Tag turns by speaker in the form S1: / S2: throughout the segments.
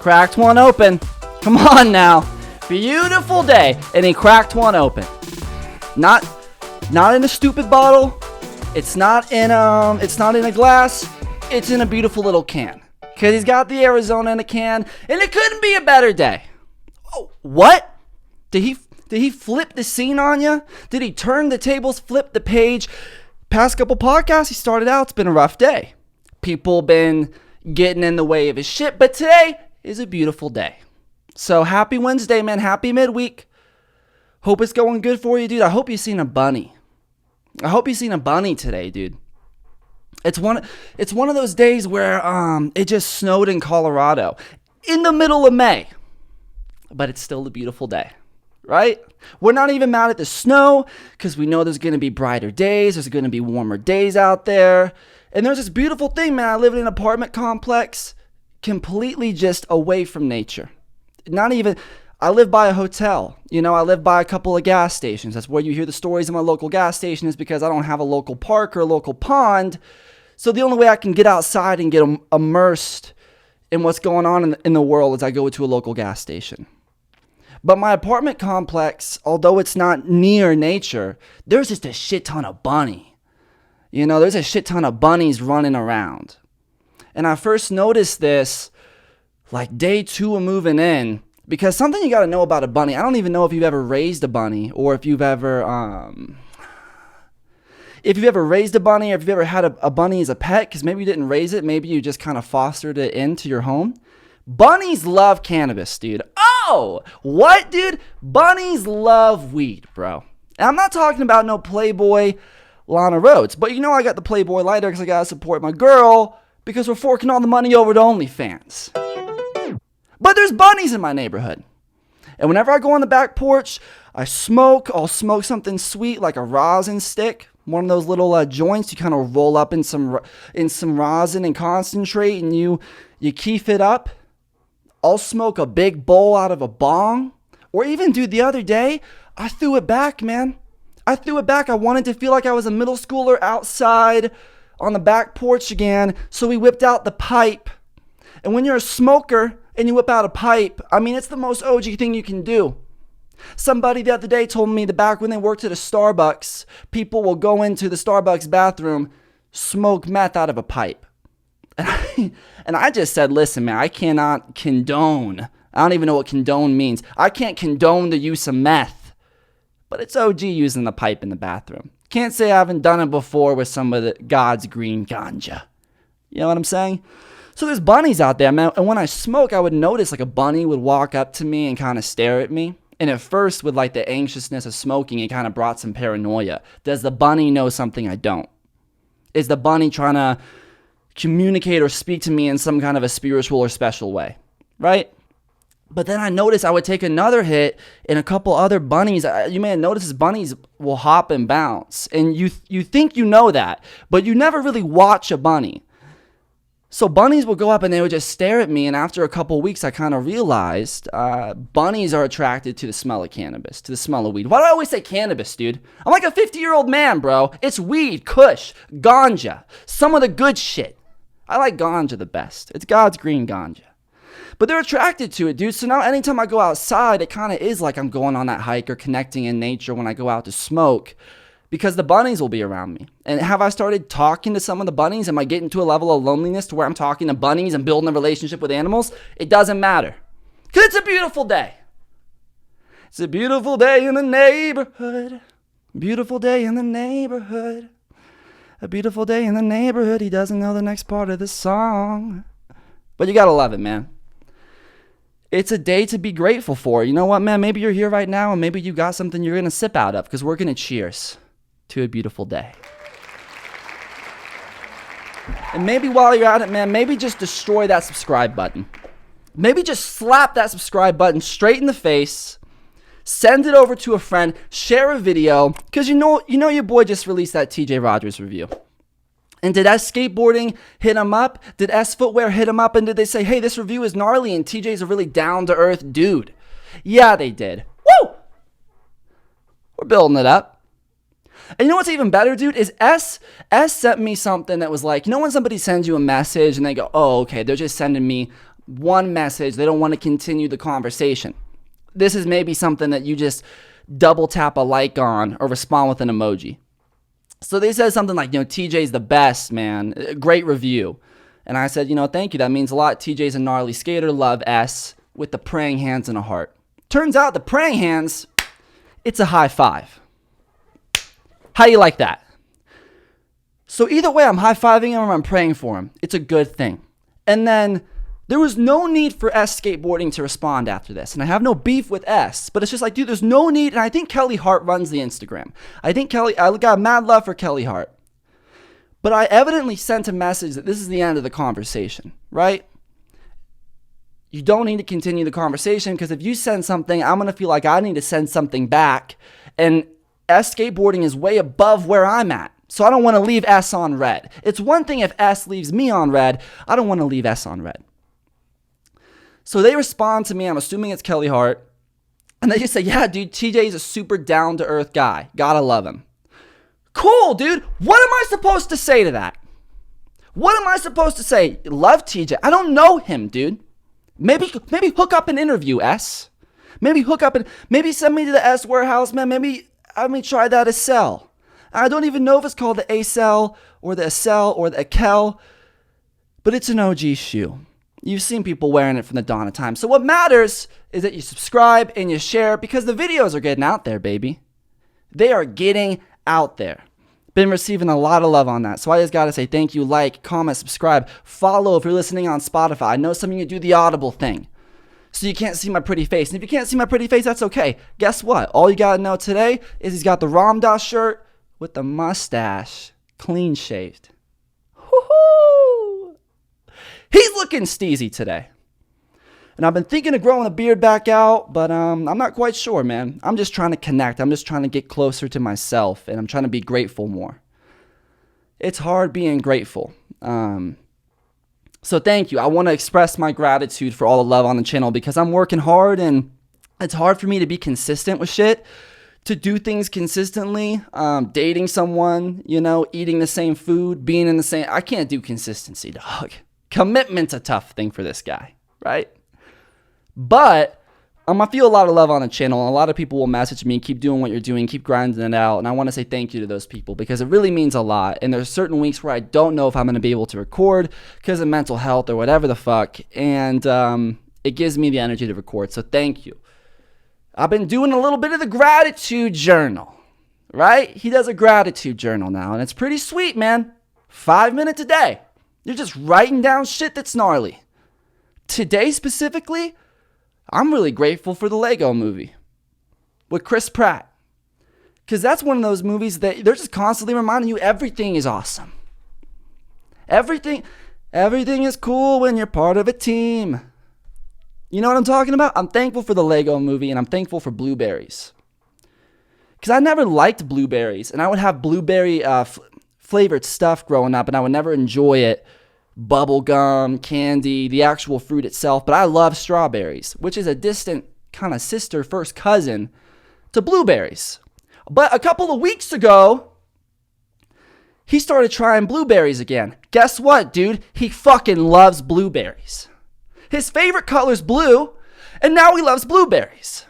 S1: cracked one open. Come on now. Beautiful day. And he cracked one open. Not in a stupid bottle. It's not in a glass. It's in a beautiful little can. Because he's got the Arizona in a can. And it couldn't be a better day. Oh, what? Did he flip the scene on you? Did he turn the tables, flip the page? Past couple podcasts, he started out, it's been a rough day. People been getting in the way of his shit, but today is a beautiful day. So happy Wednesday, man. Happy midweek. Hope it's going good for you, dude. I hope you've seen a bunny. I hope you've seen a bunny today, dude. It's one of those days where it just snowed in Colorado in the middle of May. But it's still a beautiful day. Right? We're not even mad at the snow because we know there's going to be brighter days. There's going to be warmer days out there. And there's this beautiful thing, man. I live in an apartment complex completely just away from nature. I live by a hotel. I live by a couple of gas stations. That's where you hear the stories of my local gas station is because I don't have a local park or a local pond. So the only way I can get outside and get immersed in what's going on in the world is I go to a local gas station. But my apartment complex, although it's not near nature, there's just a shit ton of bunny. There's a shit ton of bunnies running around. And I first noticed this like day 2 of moving in because something you got to know about a bunny. I don't even know if you've ever raised a bunny or if you've ever raised a bunny or if you've ever had a bunny as a pet because maybe you didn't raise it. Maybe you just kind of fostered it into your home. Bunnies love cannabis, dude. Oh, what, dude? Bunnies love weed, bro. And I'm not talking about no Playboy Lana Rhodes, but I got the Playboy lighter because I got to support my girl because we're forking all the money over to OnlyFans. But there's bunnies in my neighborhood. And whenever I go on the back porch, I'll smoke something sweet like a rosin stick. One of those little joints you kind of roll up in some rosin and concentrate and you keef it up. I'll smoke a big bowl out of a bong. Or even, dude, the other day, I threw it back, man. I wanted to feel like I was a middle schooler outside on the back porch again. So we whipped out the pipe. And when you're a smoker and you whip out a pipe, it's the most OG thing you can do. Somebody the other day told me that back when they worked at a Starbucks, people will go into the Starbucks bathroom, smoke meth out of a pipe. And I just said, listen, man, I cannot condone. I don't even know what condone means. I can't condone the use of meth. But it's OG using the pipe in the bathroom. Can't say I haven't done it before with some of the God's green ganja. You know what I'm saying? So there's bunnies out there, man. And when I smoke, I would notice like a bunny would walk up to me and kind of stare at me. And at first, with like the anxiousness of smoking, it kind of brought some paranoia. Does the bunny know something I don't? Is the bunny trying to communicate or speak to me in some kind of a spiritual or special way, right? But then I noticed I would take another hit and a couple other bunnies. You may have noticed bunnies will hop and bounce. And you think you know that, but you never really watch a bunny. So bunnies will go up and they would just stare at me. And after a couple weeks, I kind of realized bunnies are attracted to the smell of cannabis, to the smell of weed. Why do I always say cannabis, dude? I'm like a 50-year-old man, bro. It's weed, kush, ganja, some of the good shit. I like ganja the best. It's God's green ganja. But they're attracted to it, dude. So now anytime I go outside, it kind of is like I'm going on that hike or connecting in nature when I go out to smoke because the bunnies will be around me. And have I started talking to some of the bunnies? Am I getting to a level of loneliness to where I'm talking to bunnies and building a relationship with animals? It doesn't matter because it's a beautiful day. It's a beautiful day in the neighborhood. Beautiful day in the neighborhood. A beautiful day in the neighborhood. He doesn't know the next part of the song. But you gotta love it, man. It's a day to be grateful for. You know what, man? Maybe you're here right now and maybe you got something you're gonna sip out of because we're gonna cheers to a beautiful day. And maybe while you're at it, man, maybe just destroy that subscribe button. Maybe just slap that subscribe button straight in the face. Send it over to a friend. Share a video. Because you know your boy just released that TJ Rogers review. And did S Skateboarding hit him up? Did S Footwear hit him up? And did they say, hey, this review is gnarly and TJ's a really down-to-earth dude? Yeah, they did. Woo! We're building it up. And you know what's even better, dude, is S sent me something that was like, when somebody sends you a message and they go, oh, okay, they're just sending me one message. They don't want to continue the conversation. This is maybe something that you just double tap a like on or respond with an emoji. So they said something like, TJ's the best, man. Great review. And I said, thank you. That means a lot. TJ's a gnarly skater. Love S with the praying hands and a heart. Turns out the praying hands, it's a high five. How do you like that? So either way, I'm high-fiving him or I'm praying for him. It's a good thing. And then there was no need for S Skateboarding to respond after this. And I have no beef with S, but it's just like, dude, there's no need. And I think Kelly Hart runs the Instagram. I got mad love for Kelly Hart. But I evidently sent a message that this is the end of the conversation, right? You don't need to continue the conversation because if you send something, I'm going to feel like I need to send something back. And S Skateboarding is way above where I'm at. So I don't want to leave S on red. It's one thing if S leaves me on red. I don't want to leave S on red. So they respond to me. I'm assuming it's Kelly Hart. And they just say, yeah, dude, TJ's a super down-to-earth guy. Gotta love him. Cool, dude. What am I supposed to say to that? What am I supposed to say? Love TJ. I don't know him, dude. Maybe hook up an interview, S. Maybe send me to the S warehouse, man. Maybe try that cell. I don't even know if it's called the A-cell or the A-cell or the A-kel, but it's an OG shoe. You've seen people wearing it from the dawn of time. So what matters is that you subscribe and you share because the videos are getting out there, baby. They are getting out there. Been receiving a lot of love on that. So I just got to say thank you, like, comment, subscribe, follow if you're listening on Spotify. I know some of you do the Audible thing, so you can't see my pretty face. And if you can't see my pretty face, that's okay. Guess what? All you got to know today is he's got the Ram Dass shirt with the mustache, clean shaved. Woohoo! He's looking steezy today. And I've been thinking of growing a beard back out, but I'm not quite sure, man. I'm just trying to connect. I'm just trying to get closer to myself, and I'm trying to be grateful more. It's hard being grateful. So thank you. I want to express my gratitude for all the love on the channel because I'm working hard, and it's hard for me to be consistent with shit. To do things consistently, dating someone, eating the same food, being in the same... I can't do consistency, dog. Commitment's a tough thing for this guy, right? But I feel a lot of love on the channel. A lot of people will message me, keep doing what you're doing, keep grinding it out. And I want to say thank you to those people because it really means a lot. And there's certain weeks where I don't know if I'm going to be able to record because of mental health or whatever the fuck. And it gives me the energy to record. So thank you. I've been doing a little bit of the gratitude journal, right? He does a gratitude journal now. And it's pretty sweet, man. 5 minutes a day. You're just writing down shit that's gnarly. Today specifically, I'm really grateful for the Lego movie with Chris Pratt. Because that's one of those movies that they're just constantly reminding you everything is awesome. Everything is cool when you're part of a team. You know what I'm talking about? I'm thankful for the Lego movie and I'm thankful for blueberries. Because I never liked blueberries and I would have blueberry flavored stuff growing up and I would never enjoy it. Bubble gum, candy, the actual fruit itself, but I love strawberries, which is a distant kind of sister, first cousin to blueberries. But a couple of weeks ago, he started trying blueberries again. Guess what, dude? He fucking loves blueberries. His favorite color's blue, and now he loves blueberries.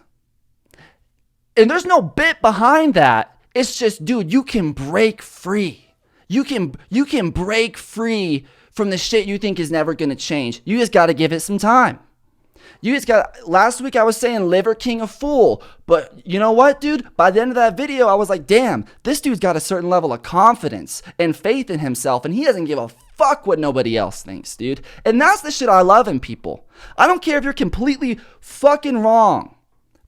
S1: And there's no bit behind that. It's just, dude, you can break free. You can break free from the shit you think is never going to change. You just got to give it some time. Last week I was saying liver king a fool, but you know what, dude? By the end of that video, I was like, damn, this dude's got a certain level of confidence and faith in himself, and he doesn't give a fuck what nobody else thinks, dude. And that's the shit I love in people. I don't care if you're completely fucking wrong,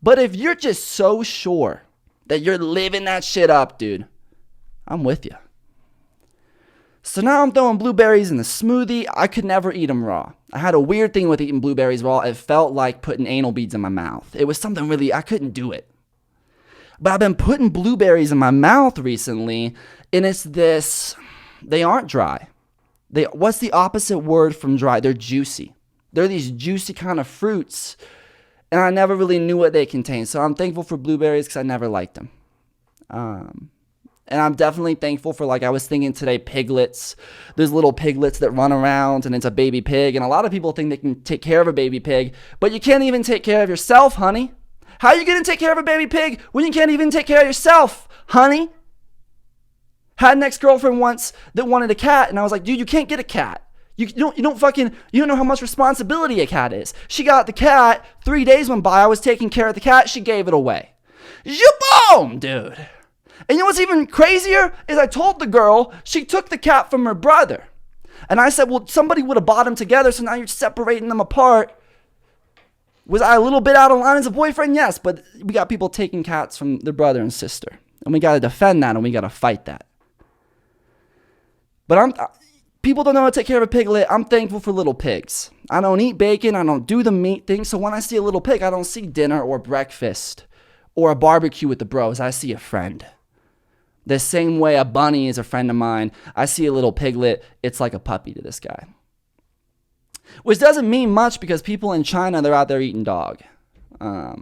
S1: but if you're just so sure that you're living that shit up, dude, I'm with you. So now I'm throwing blueberries in the smoothie. I could never eat them raw. I had a weird thing with eating blueberries raw. It felt like putting anal beads in my mouth. It was something really, I couldn't do it. But I've been putting blueberries in my mouth recently, and it's this, they aren't dry. What's the opposite word from dry? They're juicy. They're these juicy kind of fruits, and I never really knew what they contain. So I'm thankful for blueberries because I never liked them. And I'm definitely thankful for, like I was thinking today, piglets. There's little piglets that run around and it's a baby pig. And a lot of people think they can take care of a baby pig, but you can't even take care of yourself, honey. How are you going to take care of a baby pig when you can't even take care of yourself, honey? Had an ex-girlfriend once that wanted a cat, and I was like, dude, you can't get a cat. You don't know how much responsibility a cat is. She got the cat, 3 days went by, I was taking care of the cat, she gave it away. Boom, dude. And you know what's even crazier is I told the girl she took the cat from her brother. And I said, well, somebody would have bought them together, so now you're separating them apart. Was I a little bit out of line as a boyfriend? Yes, but we got people taking cats from their brother and sister. And we got to defend that, and we got to fight that. But people don't know how to take care of a piglet. I'm thankful for little pigs. I don't eat bacon. I don't do the meat thing. So when I see a little pig, I don't see dinner or breakfast or a barbecue with the bros. I see a friend. The same way a bunny is a friend of mine, I see a little piglet, it's like a puppy to this guy. Which doesn't mean much because people in China, they're out there eating dog. A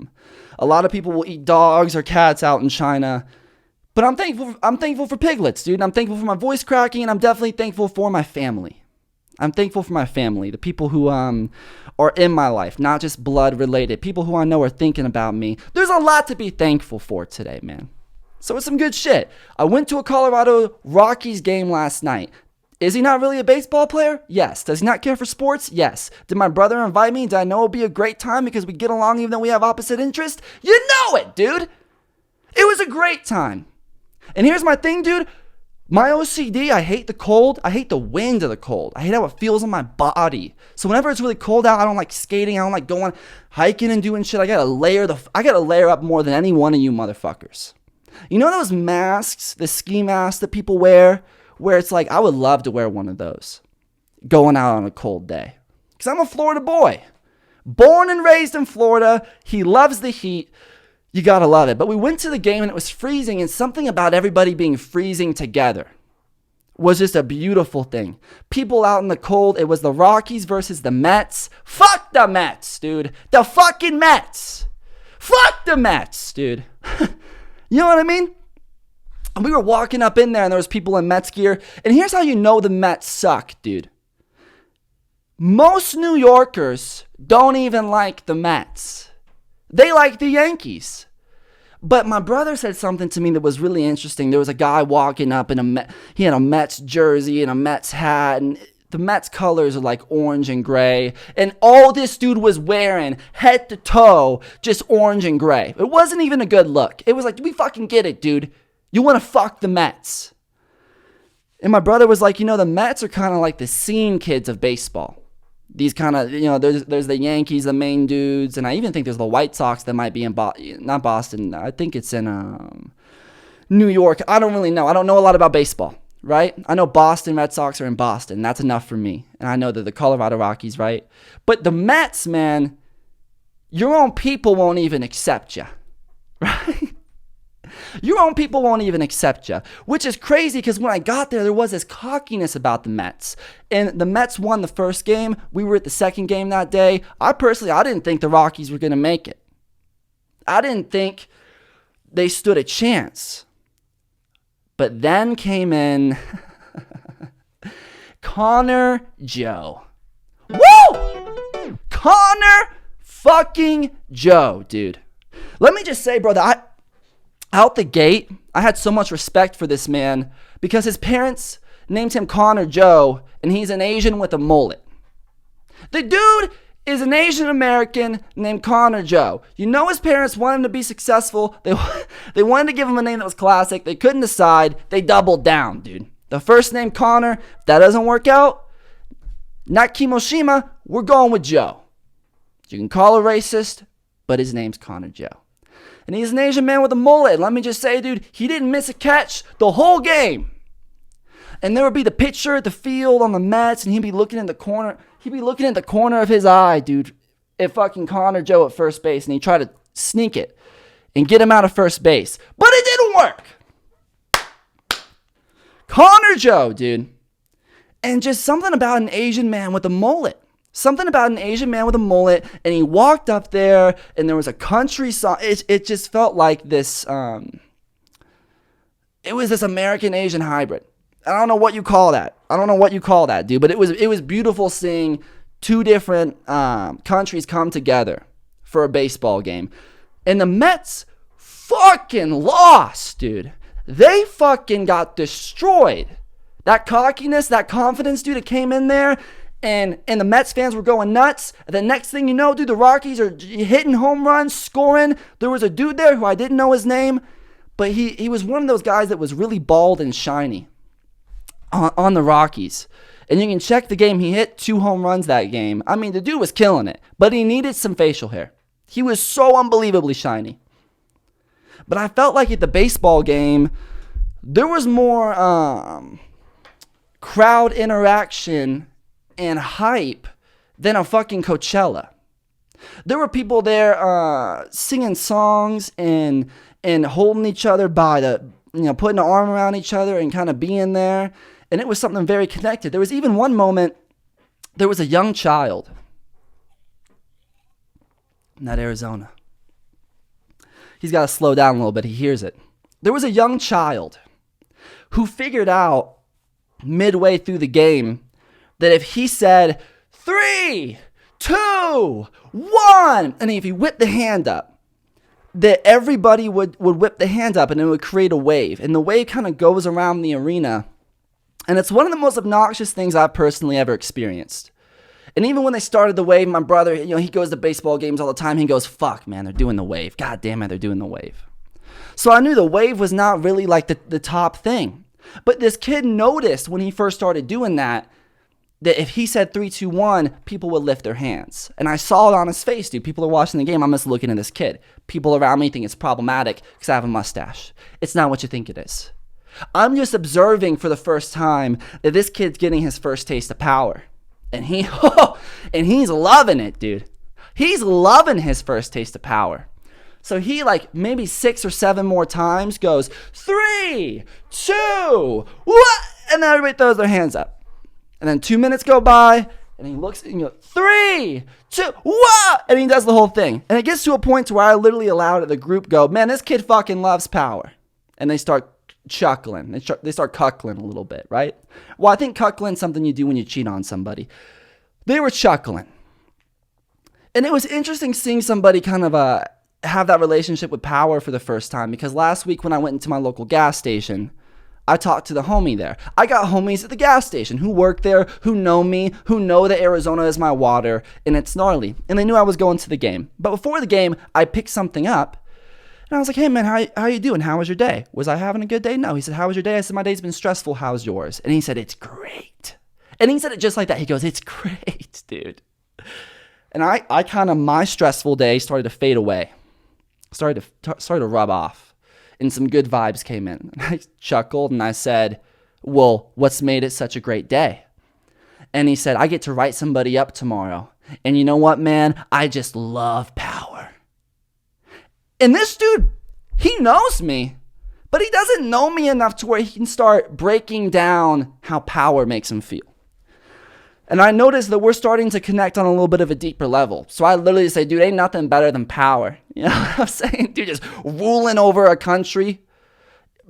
S1: lot of people will eat dogs or cats out in China. But I'm thankful for piglets, dude. I'm thankful for my voice cracking, and I'm definitely thankful for my family. I'm thankful for my family, the people who are in my life, not just blood related, people who I know are thinking about me. There's a lot to be thankful for today, man. So it's some good shit. I went to a Colorado Rockies game last night. Is he not really a baseball player? Yes. Does he not care for sports? Yes. Did my brother invite me? Did I know it would be a great time because we get along even though we have opposite interests? You know it, dude. It was a great time. And here's my thing, dude. My OCD, I hate the cold. I hate the wind of the cold. I hate how it feels on my body. So whenever it's really cold out, I don't like skating. I don't like going hiking and doing shit. I gotta layer up more than any one of you motherfuckers. You know those masks, the ski masks that people wear, where it's like, I would love to wear one of those going out on a cold day. Because I'm a Florida boy. Born and raised in Florida. He loves the heat. You gotta love it. But we went to the game and it was freezing, and something about everybody being freezing together was just a beautiful thing. People out in the cold, it was the Rockies versus the Mets. Fuck the Mets, dude. The fucking Mets. Fuck the Mets, dude. You know what I mean? And we were walking up in there and there was people in Mets gear. And here's how you know the Mets suck, dude. Most New Yorkers don't even like the Mets. They like the Yankees. But my brother said something to me that was really interesting. There was a guy walking up in he had a Mets jersey and a Mets hat, and the Mets colors are like orange and gray. And all this dude was wearing, head to toe, just orange and gray. It wasn't even a good look. It was like, we fucking get it, dude. You want to fuck the Mets. And my brother was like, the Mets are kind of like the scene kids of baseball. These kind of, there's the Yankees, the main dudes, and I even think there's the White Sox that might be in not Boston. I think it's in New York. I don't really know. I don't know a lot about baseball, right? I know Boston Red Sox are in Boston. That's enough for me. And I know that the Colorado Rockies, right? But the Mets, man, your own people won't even accept you, right? Your own people won't even accept you, which is crazy because when I got there was this cockiness about the Mets. And the Mets won the first game. We were at the second game that day. I didn't think the Rockies were going to make it. I didn't think they stood a chance. But then came in Connor Joe. Woo! Connor fucking Joe, dude. Let me just say, brother, out the gate, I had so much respect for this man because his parents named him Connor Joe, and he's an Asian with a mullet. The dude is an Asian American named Connor Joe. You know his parents wanted him to be successful. They wanted to give him a name that was classic. They couldn't decide. They doubled down, dude. The first name Connor, if that doesn't work out, not Kimoshima, we're going with Joe. You can call a racist, but his name's Connor Joe. And he's an Asian man with a mullet. Let me just say, dude, he didn't miss a catch the whole game. And there would be the pitcher at the field on the Mets, and he'd be looking in the corner. He'd be looking at the corner of his eye, dude, at fucking Connor Joe at first base, and he'd try to sneak it and get him out of first base. But it didn't work. Connor Joe, dude. And just something about an Asian man with a mullet. Something about an Asian man with a mullet, and he walked up there, and there was a country song. It just felt like this. It was this American-Asian hybrid. I don't know what you call that. Dude. But it was beautiful seeing two different countries come together for a baseball game. And the Mets fucking lost, dude. They fucking got destroyed. That cockiness, that confidence, dude, it came in there. And the Mets fans were going nuts. And the next thing you know, dude, the Rockies are hitting home runs, scoring. There was a dude there who I didn't know his name. But he was one of those guys that was really bald and shiny on the Rockies. And you can check the game. He hit 2 home runs that game. I mean, the dude was killing it. But he needed some facial hair. He was so unbelievably shiny. But I felt like at the baseball game, there was more crowd interaction and hype than a fucking Coachella. There were people there singing songs and holding each other by putting an arm around each other and kind of being there. And it was something very connected. There was even one moment, there was a young child in that Arizona. He's got to slow down a little bit. He hears it. There was a young child who figured out midway through the game that if he said 3, 2, 1, and if he whipped the hand up, that everybody would whip the hand up and it would create a wave. And the wave kind of goes around the arena. And it's one of the most obnoxious things I've personally ever experienced. And even when they started the wave, my brother, he goes to baseball games all the time. He goes, fuck, man, they're doing the wave. God damn it, they're doing the wave. So I knew the wave was not really like the top thing. But this kid noticed when he first started doing that if he said 3, 2, 1, people would lift their hands. And I saw it on his face, dude. People are watching the game. I'm just looking at this kid. People around me think it's problematic because I have a mustache. It's not what you think it is. I'm just observing for the first time that this kid's getting his first taste of power. And he's loving it, dude. He's loving his first taste of power. So he maybe 6 or 7 more times goes 3, 2, what? And then everybody throws their hands up. And then 2 minutes go by and he looks and he goes 3, 2, what? And he does the whole thing. And it gets to a point to where I literally allowed the group go, man, this kid fucking loves power. And they start chuckling. They start cuckling a little bit, right? Well, I think cuckling is something you do when you cheat on somebody. They were chuckling. And it was interesting seeing somebody kind of have that relationship with power for the first time, because last week when I went into my local gas station, I talked to the homie there. I got homies at the gas station who work there, who know me, who know that Arizona is my water, and it's gnarly. And they knew I was going to the game. But before the game, I picked something up. And I was like, hey, man, how you doing? How was your day? Was I having a good day? No. He said, how was your day? I said, my day's been stressful. How's yours? And he said, it's great. And he said it just like that. He goes, it's great, dude. And I kind of, my stressful day started to fade away. Started to rub off. And some good vibes came in. And I chuckled and I said, well, what's made it such a great day? And he said, I get to write somebody up tomorrow. And you know what, man? I just love power. And this dude, he knows me, but he doesn't know me enough to where he can start breaking down how power makes him feel. And I noticed that we're starting to connect on a little bit of a deeper level. So I literally say, dude, ain't nothing better than power. You know what I'm saying? Dude, just ruling over a country,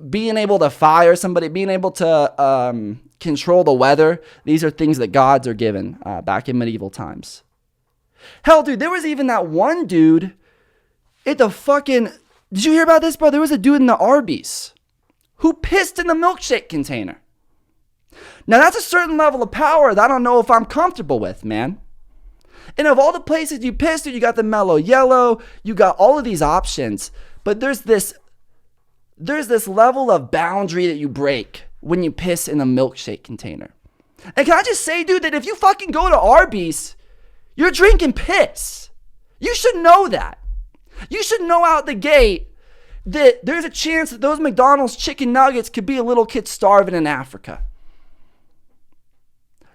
S1: being able to fire somebody, being able to control the weather. These are things that gods are given back in medieval times. Hell, dude, there was even that one dude at the fucking... Did you hear about this, bro? There was a dude in the Arby's who pissed in the milkshake container. Now, that's a certain level of power that I don't know if I'm comfortable with, man. And of all the places you pissed, you got the mellow yellow, you got all of these options, but there's this level of boundary that you break when you piss in a milkshake container. And can I just say, dude, that if you fucking go to Arby's, you're drinking piss. You should know that. You should know out the gate that there's a chance that those McDonald's chicken nuggets could be a little kid starving in Africa.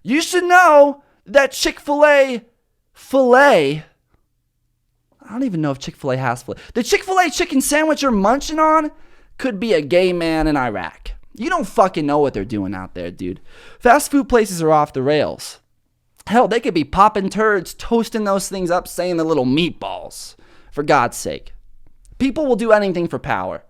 S1: You should know that Chick-fil-A filet, I don't even know if Chick-fil-A has filet. The Chick-fil-A chicken sandwich you're munching on could be a gay man in Iraq. You don't fucking know what they're doing out there, dude. Fast food places are off the rails. Hell, they could be popping turds, toasting those things up, saying the little meatballs. For God's sake. People will do anything for power.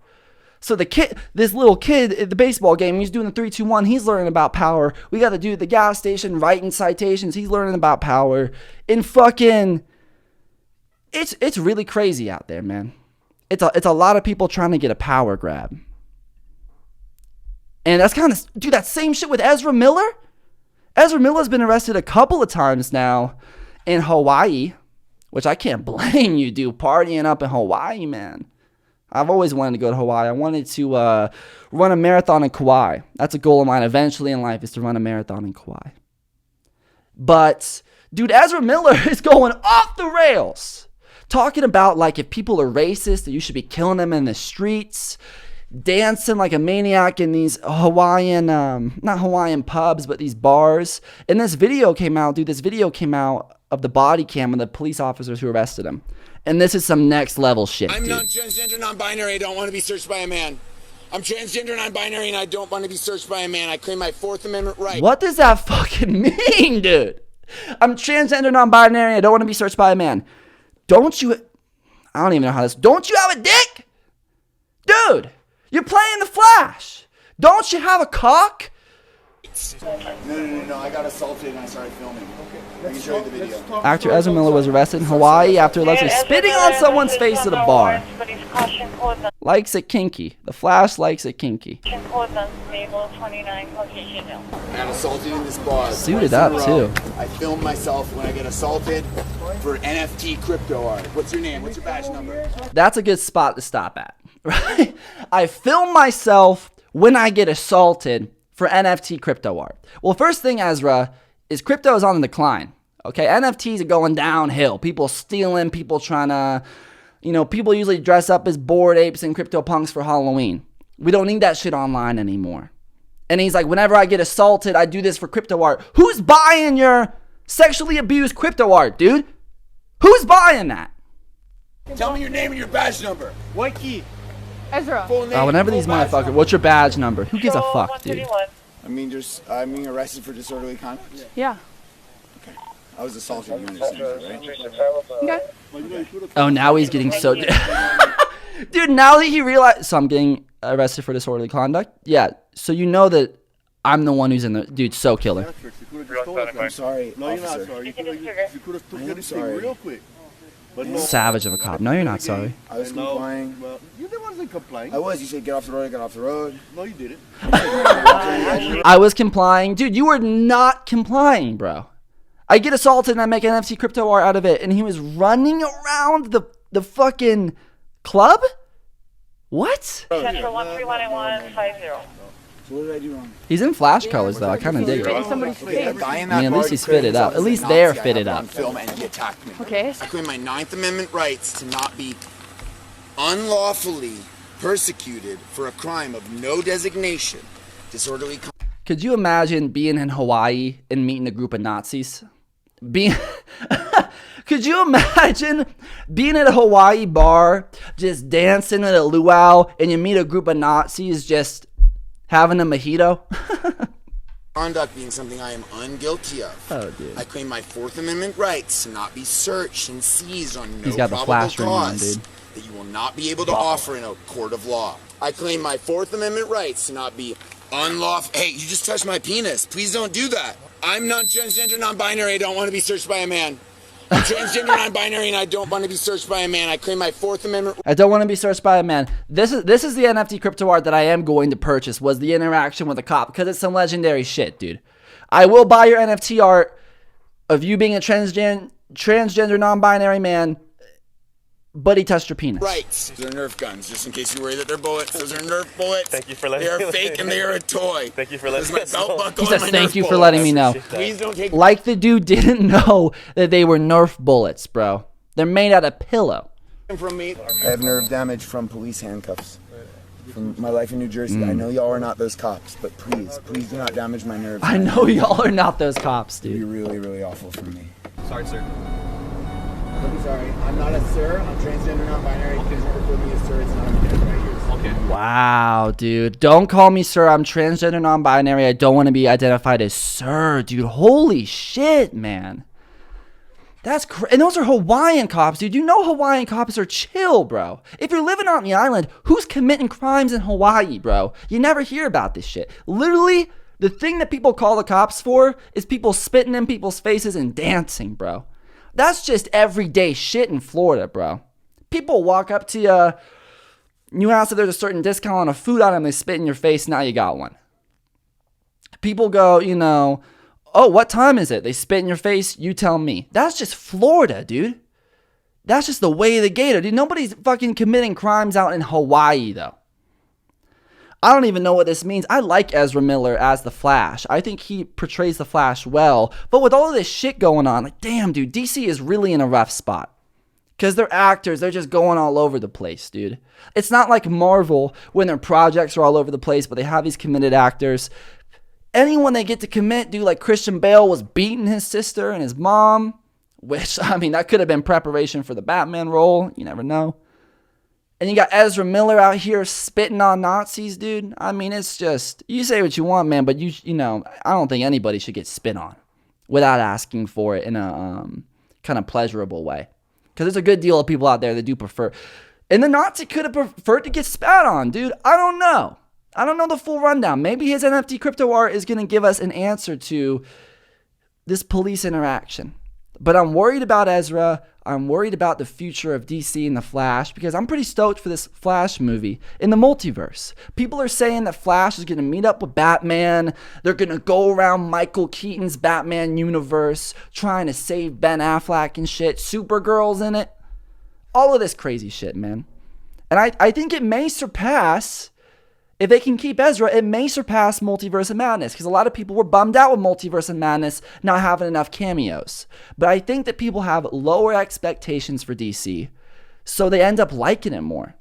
S1: So this little kid at the baseball game, he's doing the 3-2-1. He's learning about power. We got the dude at the gas station writing citations. He's learning about power. And fucking, it's really crazy out there, man. It's a lot of people trying to get a power grab. And that's kind of, dude, that same shit with Ezra Miller. Ezra Miller's been arrested a couple of times now in Hawaii, which I can't blame you, dude. Partying up in Hawaii, man. I've always wanted to go to Hawaii. I wanted to run a marathon in Kauai. That's a goal of mine eventually in life, is to run a marathon in Kauai. But, dude, Ezra Miller is going off the rails. Talking about, like, if people are racist, that you should be killing them in the streets. Dancing like a maniac in these Hawaiian, not Hawaiian pubs, but these bars. And this video came out, dude. This video came out of the body cam of the police officers who arrested him. And this is some next level shit,
S2: I'm
S1: dude.
S2: non-transgender, non-binary. I don't want to be searched by a man. I'm transgender, non-binary, and I don't want to be searched by a man. I claim my Fourth Amendment right.
S1: What does that fucking mean, dude? I'm transgender, non-binary. I don't want to be searched by a man. Don't you... I don't even know how this... Don't you have a dick? Dude, you're playing the Flash. Don't you have a cock?
S2: No. I got assaulted and I started filming. Okay. I can show you the video.
S1: Actor Ezra Miller was arrested in Hawaii after allegedly spitting on someone's face at a bar. Likes it kinky. The Flash likes it kinky.
S2: I got assaulted in this bar.
S1: Suited up, too.
S2: I film myself when I get assaulted for NFT crypto art. What's your name? What's your badge number?
S1: That's a good spot to stop at, right? I film myself when I get assaulted for NFT crypto art. Well, first thing, Ezra, is crypto is on the decline. Okay, NFTs are going downhill. People stealing, people trying to, people usually dress up as Bored Apes and CryptoPunks for Halloween. We don't need that shit online anymore. And he's like, whenever I get assaulted, I do this for crypto art. Who's buying your sexually abused crypto art, dude? Who's buying that?
S2: Tell me your name and your badge number.
S3: White key.
S4: Ezra.
S1: Whenever these motherfuckers, what's your badge number? Who gives a fuck, dude?
S2: I'm being arrested for disorderly conduct.
S4: Yeah.
S2: Okay. I was assaulted, you understand that, right?
S4: Okay.
S1: Oh, now he's getting so... Dude, now that he realized... So I'm getting arrested for disorderly conduct? Yeah, so you know that I'm the one who's in the... Dude, so killer.
S2: I'm sorry,
S3: No, you're not
S2: officer.
S3: sorry. You could have took this thing real quick. But no.
S1: Savage of a cop. No, you're not sorry.
S2: I was complying.
S3: Well, you wasn't complying.
S2: I was. You said get off the road, I got off the road.
S3: No, you didn't.
S1: I was complying. Dude, you were not complying, bro. I get assaulted and I make NFT crypto art out of it. And he was running around the fucking club? What?
S5: Central 1315150.
S2: So what did I do wrong?
S1: He's in Flash colors, though. I kind of dig it.
S4: Somebody's face.
S2: The guy in
S1: I mean,
S2: that
S1: at
S2: bar
S1: least he's
S2: declared
S1: fitted up.
S2: himself
S1: At least
S2: as a
S1: they're
S2: Nazi. I
S1: fitted
S2: have it on
S1: up.
S2: film and he attacked me.
S4: Okay.
S2: I claim my 9th Amendment rights to not be unlawfully persecuted for a crime of no designation, disorderly conduct.
S1: Could you imagine being in Hawaii and meeting a group of Nazis? Could you imagine being at a Hawaii bar, just dancing at a luau, and you meet a group of Nazis just having a mojito?
S2: Conduct being something I am unguilty of.
S1: Oh, dude.
S2: I claim my Fourth Amendment rights to not be searched and seized on no
S1: He's got the
S2: probable
S1: flash ring on,
S2: cause
S1: dude.
S2: that you will not be able to offer in a court of law. I claim my Fourth Amendment rights to not be unlawful. Hey, you just touched my penis. Please don't do that. I'm non-transgender, non-binary. I don't want to be searched by a man. I'm transgender, non-binary, and I don't want to be searched by a man. I claim my Fourth Amendment.
S1: I don't want to be searched by a man. This is the NFT crypto art that I am going to purchase, was the interaction with a cop, because it's some legendary shit, dude. I will buy your NFT art of you being a transgender non-binary man, but he touched your penis.
S2: Rights. Those are Nerf guns, just in case you worry that they're bullets. Those are Nerf bullets.
S6: Thank you for letting
S2: me
S6: know.
S2: They are fake and they are a toy.
S6: Thank you for letting
S2: me know. This is my belt buckle.
S1: He says
S2: and my
S1: thank
S2: Nerf
S1: you for
S2: bullets.
S1: letting me know.
S2: Please don't take.
S1: Like the dude didn't know that they were Nerf bullets, bro. They're made out of pillow.
S2: From me. I have nerve damage from police handcuffs. From my life in New Jersey. I know y'all are not those cops, but please do not damage my nerves.
S1: I know y'all are not those cops,
S2: It'd be
S1: dude.
S2: really, really awful for me.
S6: Sorry, sir.
S2: I'm sorry. I'm not a sir. I'm transgender, non-binary. Please don't refer me as sir. It's not identified here.
S6: Okay.
S1: Wow, dude. Don't call me sir. I'm transgender non-binary. I don't want to be identified as sir, dude. Holy shit, man. And those are Hawaiian cops, dude. You know Hawaiian cops are chill, bro. If you're living on the island, who's committing crimes in Hawaii, bro? You never hear about this shit. Literally, the thing that people call the cops for is people spitting in people's faces and dancing, bro. That's just everyday shit in Florida, bro. People walk up to you ask if there's a certain discount on a food item, they spit in your face, now you got one. People go, oh, what time is it? They spit in your face, you tell me. That's just Florida, dude. That's just the way of the gator, dude. Nobody's fucking committing crimes out in Hawaii, though. I don't even know what this means. I like Ezra Miller as the Flash. I think he portrays the Flash well. But with all of this shit going on, like, damn, dude, DC is really in a rough spot. Because they're actors, they're just going all over the place, dude. It's not like Marvel when their projects are all over the place, but they have these committed actors. Anyone they get to commit, dude, like Christian Bale was beating his sister and his mom, which, I mean, that could have been preparation for the Batman role. You never know. And you got Ezra Miller out here spitting on Nazis, dude. I mean, it's just, you say what you want, man, but I don't think anybody should get spit on without asking for it in a kind of pleasurable way. Because there's a good deal of people out there that do prefer. And the Nazi could have preferred to get spat on, dude. I don't know. I don't know the full rundown. Maybe his NFT crypto art is going to give us an answer to this police interaction. But I'm worried about Ezra. I'm worried about the future of DC and the Flash because I'm pretty stoked for this Flash movie in the multiverse. People are saying that Flash is going to meet up with Batman. They're going to go around Michael Keaton's Batman universe trying to save Ben Affleck and shit. Supergirl's in it. All of this crazy shit, man. And I think it may surpass, if they can keep Ezra, it may surpass Multiverse of Madness because a lot of people were bummed out with Multiverse of Madness not having enough cameos. But I think that people have lower expectations for DC, so they end up liking it more.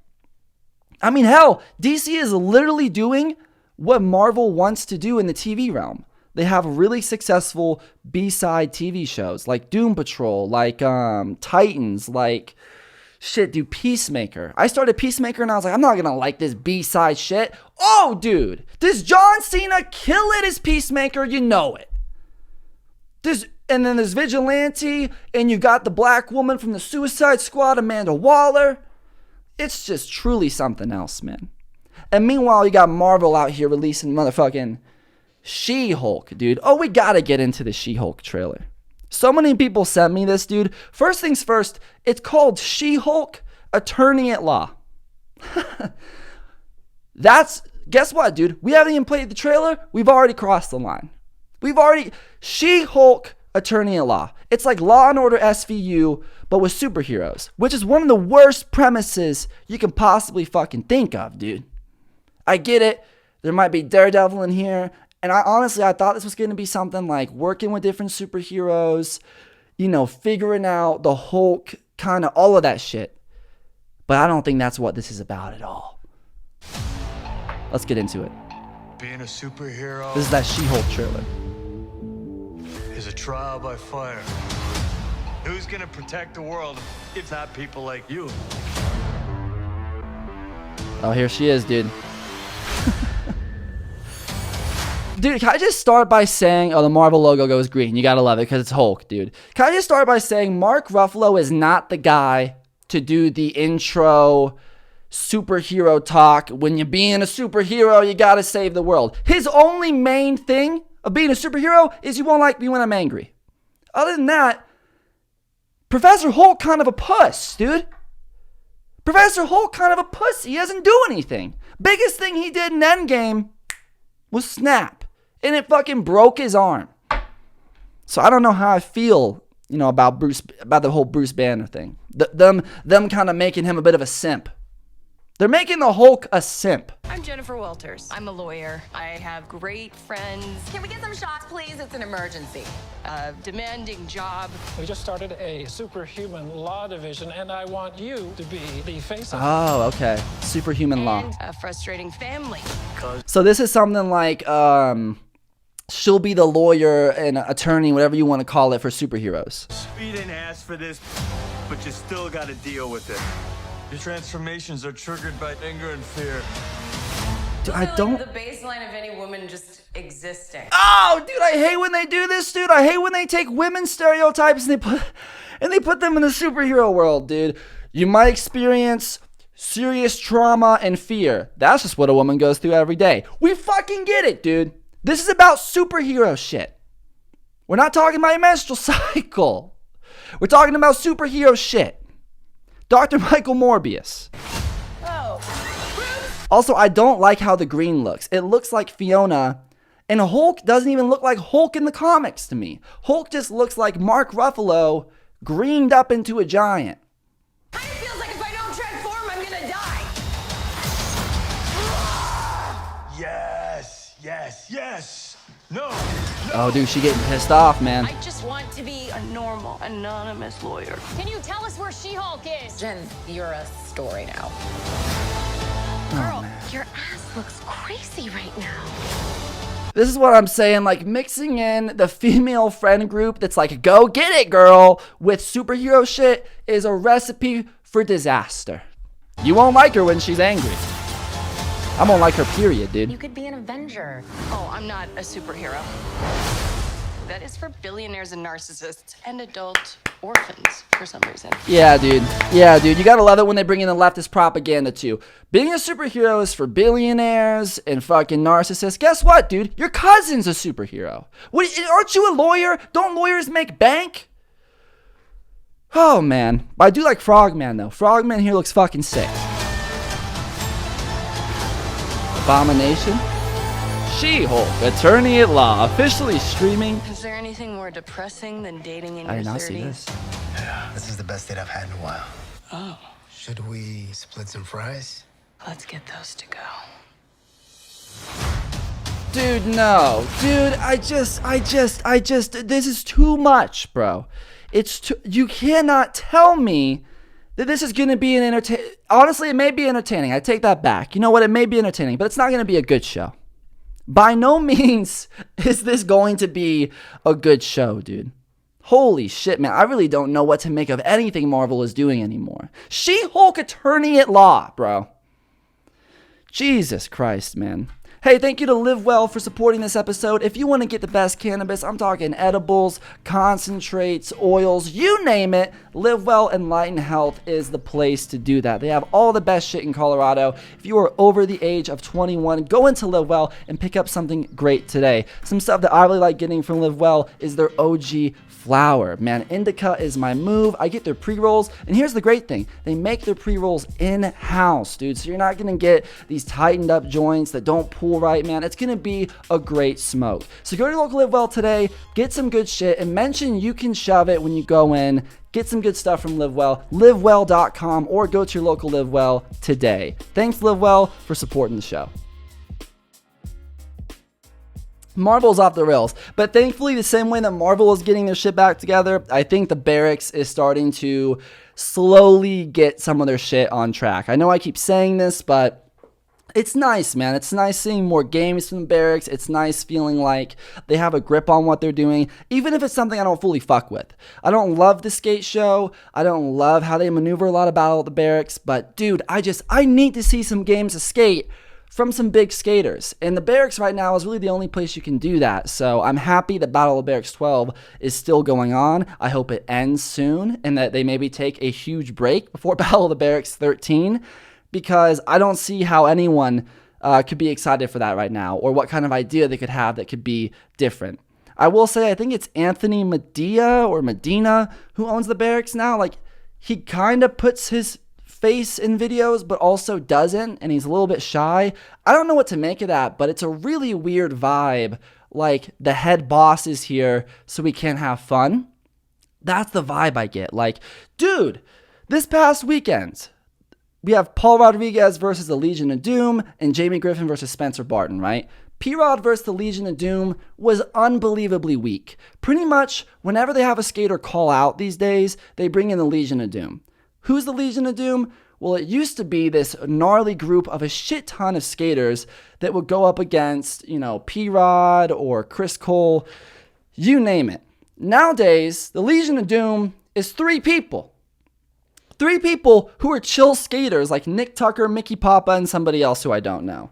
S1: I mean, hell, DC is literally doing what Marvel wants to do in the TV realm. They have really successful B-side TV shows like Doom Patrol, like Titans, like... shit, dude, Peacemaker. I started Peacemaker and I was like, I'm not gonna like this B-side shit. Oh, dude, does John Cena kill it as Peacemaker? You know it. And then there's Vigilante, and you got the black woman from the Suicide Squad, Amanda Waller. It's just truly something else, man. And meanwhile, you got Marvel out here releasing motherfucking She-Hulk, dude. Oh, we gotta get into the She-Hulk trailer. So many people sent me this, dude. First things first, it's called She-Hulk Attorney at Law. Guess what, dude? We haven't even played the trailer. We've already crossed the line. She-Hulk Attorney at Law. It's like Law and Order SVU, but with superheroes, which is one of the worst premises you can possibly fucking think of, dude. I get it. There might be Daredevil in here. And I thought this was going to be something like working with different superheroes, figuring out the Hulk, kind of all of that shit. But I don't think that's what this is about at all. Let's get into it.
S4: Being a superhero.
S1: This is that She-Hulk trailer.
S4: Is a trial by fire. Who's going to protect the world if not people like you?
S1: Oh, here she is, dude. Dude, can I just start by saying, the Marvel logo goes green. You gotta love it because it's Hulk, dude. Can I just start by saying Mark Ruffalo is not the guy to do the intro superhero talk. When you're being a superhero, you gotta save the world. His only main thing of being a superhero is you won't like me when I'm angry. Other than that, Professor Hulk kind of a puss, dude. Professor Hulk kind of a pussy. He doesn't do anything. Biggest thing he did in Endgame was snap. And it fucking broke his arm. So I don't know how I feel, about the whole Bruce Banner thing. Them kind of making him a bit of a simp. They're making the Hulk a simp.
S6: I'm Jennifer Walters. I'm a lawyer. I have great friends.
S7: Can we get some shots, please? It's an emergency.
S6: A demanding job.
S8: We just started a superhuman law division, and I want you to be the face of it.
S1: Oh, okay. Superhuman law.
S6: And a frustrating family.
S1: So this is something like, she'll be the lawyer and attorney, whatever you want to call it, for superheroes.
S4: You didn't ask for this, but you still got to deal with it. Your transformations are triggered by anger and fear.
S1: Dude, I don't.
S6: The baseline of any woman just existing.
S1: Oh, dude, I hate when they do this, dude. I hate when they take women's stereotypes and they put them in the superhero world, dude. You might experience serious trauma and fear. That's just what a woman goes through every day. We fucking get it, dude. This is about superhero shit. We're not talking about your menstrual cycle. We're talking about superhero shit. Dr. Michael Morbius. Also, I don't like how the green looks. It looks like Fiona, and Hulk doesn't even look like Hulk in the comics to me. Hulk just looks like Mark Ruffalo greened up into a giant.
S7: Kind of feels like if I don't transform, I'm gonna die.
S4: Yes. No.
S1: Oh, dude, she getting pissed off, man.
S6: I just want to be a normal, anonymous lawyer.
S7: Can you tell us where She-Hulk is? Jen, you're a story now.
S1: Girl,
S7: your ass looks crazy right now.
S1: This is what I'm saying, like mixing in the female friend group that's like, go get it, girl, with superhero shit is a recipe for disaster. You won't like her when she's angry. I won't like her, period, dude.
S7: You could be an Avenger.
S6: Oh, I'm not a superhero. That is for billionaires and narcissists and adult orphans for some reason.
S1: Yeah, dude. Yeah, dude. You gotta love it when they bring in the leftist propaganda too. Being a superhero is for billionaires and fucking narcissists. Guess what, dude? Your cousin's a superhero. What? Aren't you a lawyer? Don't lawyers make bank? Oh, man. But I do like Frogman, though. Frogman here looks fucking sick. Abomination. She-Hulk, Attorney at Law, officially streaming.
S6: Is there anything more depressing than dating in
S1: I
S6: your
S1: did not
S6: 30s?
S1: see this.
S9: Yeah, this is the best date I've had in a while.
S6: Oh,
S9: Should we split some fries?
S6: let's get those to go.
S1: Dude, no. Dude, I just, this is too much, bro. It's too, you cannot tell me that this is going to be an honestly, it may be entertaining. I take that back. You know what? It may be entertaining, but it's not going to be a good show. By no means is this going to be a good show, dude. Holy shit, man. I really don't know what to make of anything Marvel is doing anymore. She-Hulk Attorney at Law, bro. Jesus Christ, man. Hey, thank you to Live Well for supporting this episode. If you want to get the best cannabis, I'm talking edibles, concentrates, oils, you name it, Live Well Enlighten Health is the place to do that. They have all the best shit in Colorado. If you are over the age of 21, go into Live Well and pick up something great today. Some stuff that I really like getting from Live Well is their OG flower. Man, indica is my move. I get their pre-rolls, and here's the great thing. They make their pre-rolls in-house, dude, so you're not going to get these tightened up joints that don't pull right, man. It's going to be a great smoke. So go to your local Live Well today, get some good shit, and mention you can shove it when you go in. Get some good stuff from Live Well, livewell.com, or go to your local Live Well today. Thanks, Live Well, for supporting the show. Marvel's off the rails, but thankfully the same way that Marvel is getting their shit back together, I think the Barracks is starting to slowly get some of their shit on track. I know I keep saying this, but it's nice, man. It's nice seeing more games from the Barracks. It's nice feeling like they have a grip on what they're doing, even if it's something I don't fully fuck with. I don't love the skate show. I don't love how they maneuver a lot of Battle at the Barracks, but dude, I need to see some games of skate from some big skaters. And the Barracks right now is really the only place you can do that. So I'm happy that Battle of the Barracks 12 is still going on. I hope it ends soon and that they maybe take a huge break before Battle of the Barracks 13, because I don't see how anyone could be excited for that right now, or what kind of idea they could have that could be different. I will say, I think it's Anthony Medina who owns the Barracks now. Like, he kind of puts his face in videos, but also doesn't, and he's a little bit shy. I don't know what to make of that, but it's a really weird vibe. Like, the head boss is here, so we can have fun. That's the vibe I get. Like, dude, this past weekend, we have Paul Rodriguez versus the Legion of Doom, and Jamie Griffin versus Spencer Barton, right? P-Rod versus the Legion of Doom was unbelievably weak. Pretty much, whenever they have a skater call out these days, they bring in the Legion of Doom. Who's the Legion of Doom? Well, it used to be this gnarly group of a shit ton of skaters that would go up against, P-Rod or Chris Cole, you name it. Nowadays, the Legion of Doom is 3 people. 3 people who are chill skaters like Nick Tucker, Mickey Papa, and somebody else who I don't know.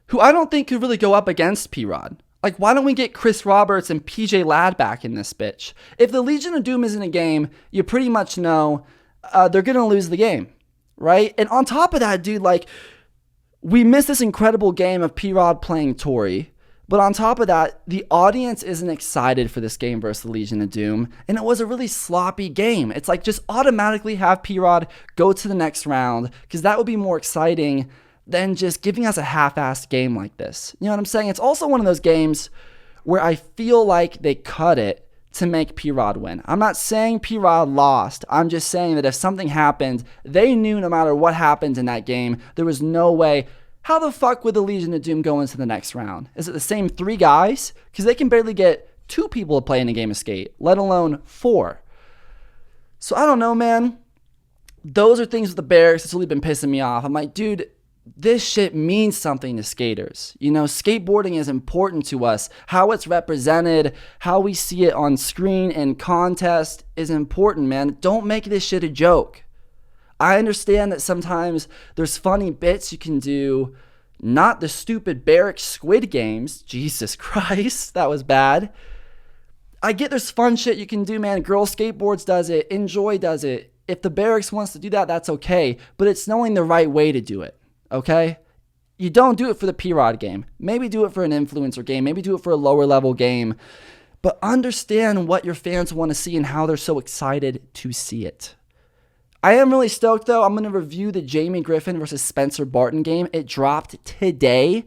S1: who I don't think could really go up against P-Rod. Like, why don't we get Chris Roberts and PJ Ladd back in this bitch? If the Legion of Doom is in a game, you pretty much know they're going to lose the game, right? And on top of that, dude, like, we missed this incredible game of P-Rod playing Tori. But on top of that, the audience isn't excited for this game versus the Legion of Doom. And it was a really sloppy game. It's like, just automatically have P-Rod go to the next round, because that would be more exciting than just giving us a half-assed game like this. You know what I'm saying? It's also one of those games where I feel like they cut it to make P-Rod win. I'm not saying P-Rod lost. I'm just saying that if something happened, they knew no matter what happened in that game, there was no way. How the fuck would the Legion of Doom go into the next round? Is it the same 3 guys? Because they can barely get 2 people to play in a game of Skate, let alone 4. So I don't know, man. Those are things with the Barracks that's really been pissing me off. I'm like, dude, this shit means something to skaters. You know, skateboarding is important to us. How it's represented, how we see it on screen and contest is important, man. Don't make this shit a joke. I understand that sometimes there's funny bits you can do, not the stupid Barrack Squid Games. Jesus Christ, that was bad. I get there's fun shit you can do, man. Girl Skateboards does it. Enjoy does it. If the Barracks wants to do that, that's okay. But it's knowing the right way to do it, okay? You don't do it for the P-Rod game. Maybe do it for an influencer game. Maybe do it for a lower level game. But understand what your fans want to see and how they're so excited to see it. I am really stoked, though. I'm going to review the Jamie Griffin versus Spencer Barton game. It dropped today,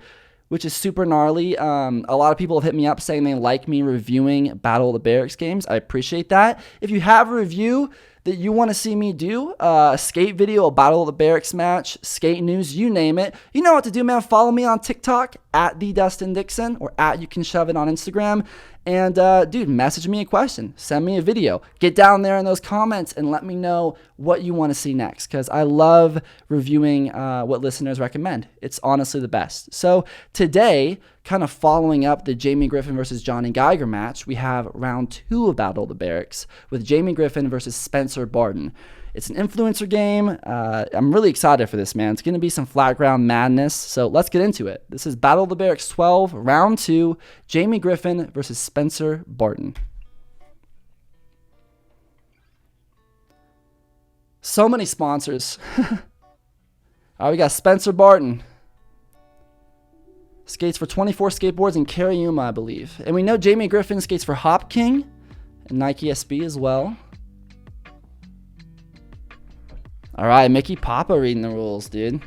S1: which is super gnarly. A lot of people have hit me up saying they like me reviewing Battle of the Barracks games. I appreciate that. If you have a review that you want to see me do, a skate video, a Battle of the Barracks match, skate news, you name it, you know what to do, man. Follow me on TikTok at the Dustin Dixon, or at You Can Shove It on Instagram. And dude, message me a question, send me a video, get down there in those comments and let me know what you want to see next, because I love reviewing what listeners recommend. It's honestly the best. So today, kind of following up the Jamie Griffin versus Johnny Geiger match, we have round 2 of Battle of the Barracks with Jamie Griffin versus Spencer Barton. It's an influencer game. I'm really excited for this, man. It's going to be some flat ground madness. So let's get into it. This is Battle of the Barracks 12, round 2, Jamie Griffin versus Spencer Barton. So many sponsors. All right, we got Spencer Barton. Skates for 24 Skateboards in Cariuma, I believe. And we know Jamie Griffin skates for Hop King and Nike SB as well. All right, Mickey Papa reading the rules, dude.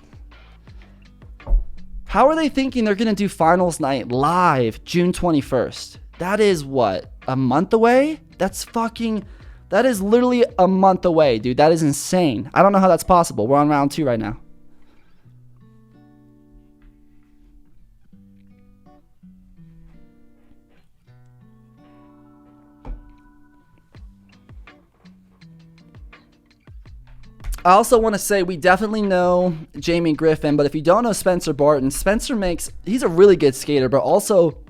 S1: How are they thinking they're going to do finals night live June 21st? That is what, a month away? That is literally a month away, dude. That is insane. I don't know how that's possible. We're on round 2 right now. I also want to say we definitely know Jamie Griffin, but if you don't know Spencer Barton, he's a really good skater, but also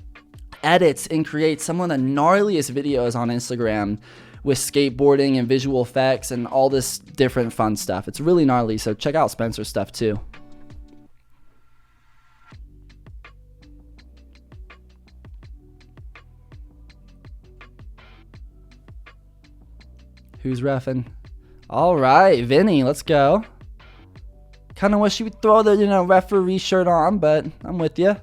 S1: edits and creates some of the gnarliest videos on Instagram with skateboarding and visual effects and all this different fun stuff. It's really gnarly, so check out Spencer's stuff too. Who's reffing? All right, Vinny, let's go. Kind of wish you would throw the, referee shirt on, but I'm with you.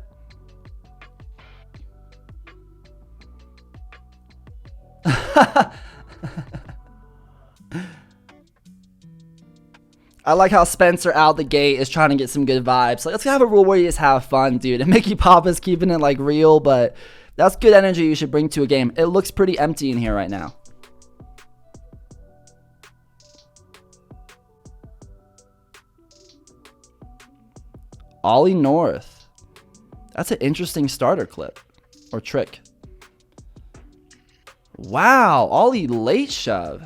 S1: I like how Spencer out the gate is trying to get some good vibes. Like, let's have a rule where you just have fun, dude. And Mickey Papa's keeping it like real, but that's good energy you should bring to a game. It looks pretty empty in here right now. Ollie North. That's an interesting starter clip or trick. Wow, Ollie late shove.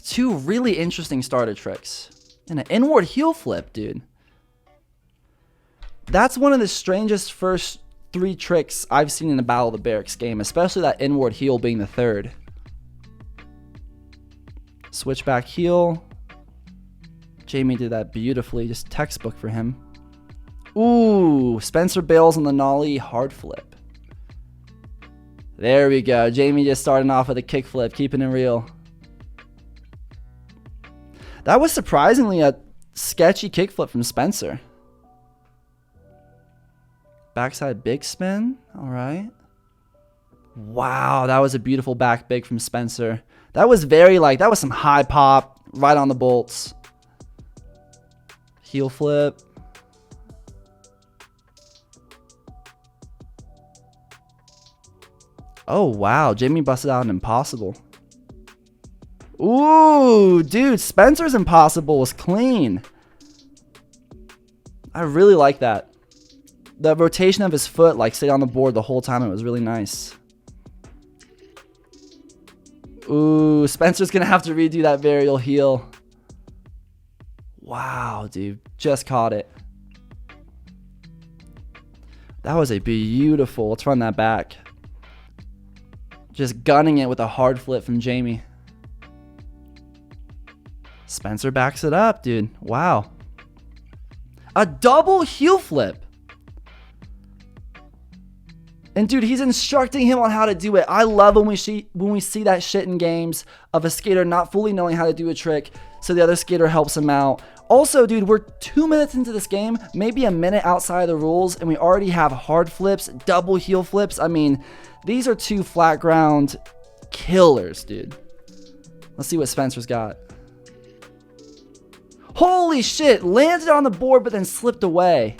S1: 2 really interesting starter tricks. And an inward heel flip, dude. That's one of the strangest first 3 tricks I've seen in the Battle of the Barracks game, especially that inward heel being the 3rd. Switchback heel. Jamie did that beautifully, just textbook for him. Ooh, Spencer bails on the nollie hard flip. There we go. Jamie just starting off with a kick flip, keeping it real. That was surprisingly a sketchy kick flip from Spencer. Backside big spin. All right. Wow, that was a beautiful back big from Spencer. That was very that was some high pop, right on the bolts. Heel flip. Oh, wow. Jamie busted out an impossible. Ooh, dude. Spencer's impossible was clean. I really like that. The rotation of his foot, stayed on the board the whole time. It was really nice. Ooh, Spencer's going to have to redo that varial heel. Wow, dude. Just caught it. That was a beautiful. Let's run that back. Just gunning it with a hard flip from Jamie. Spencer backs it up, dude. Wow. A double heel flip. And dude, he's instructing him on how to do it. I love when we see that shit in games of a skater not fully knowing how to do a trick, so the other skater helps him out. Also, dude, we're 2 minutes into this game, maybe a minute outside of the rules, and we already have hard flips, double heel flips. I mean, these are two flat ground killers, dude. Let's see what Spencer's got. Holy shit, landed on the board but then slipped away.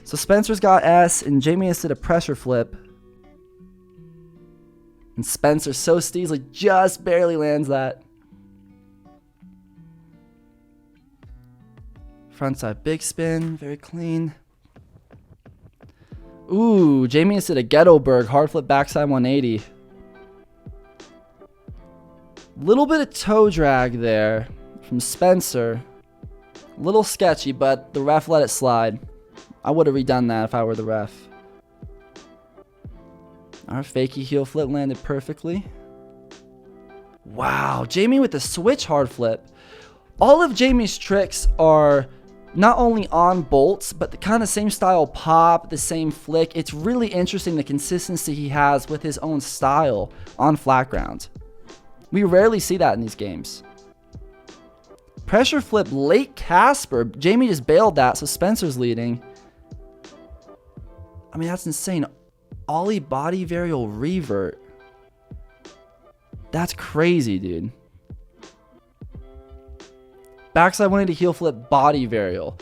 S1: So Spencer's got S, and Jamie has did a pressure flip. And Spencer so steezily just barely lands that. Frontside big spin, very clean. Ooh, Jamie has did a Ghettoberg hard flip backside 180. Little bit of toe drag there from Spencer. A little sketchy, but the ref let it slide. I would have redone that if I were the ref. Our fakey heel flip landed perfectly. Wow, Jamie with the switch hard flip. All of Jamie's tricks are not only on bolts, but the kind of same style pop, the same flick. It's really interesting the consistency he has with his own style on flat ground. We rarely see that in these games. Pressure flip late Casper. Jamie just bailed that, so Spencer's leading. I mean, that's insane. Ollie body varial revert. That's crazy, dude. Backside 180 heel flip body varial.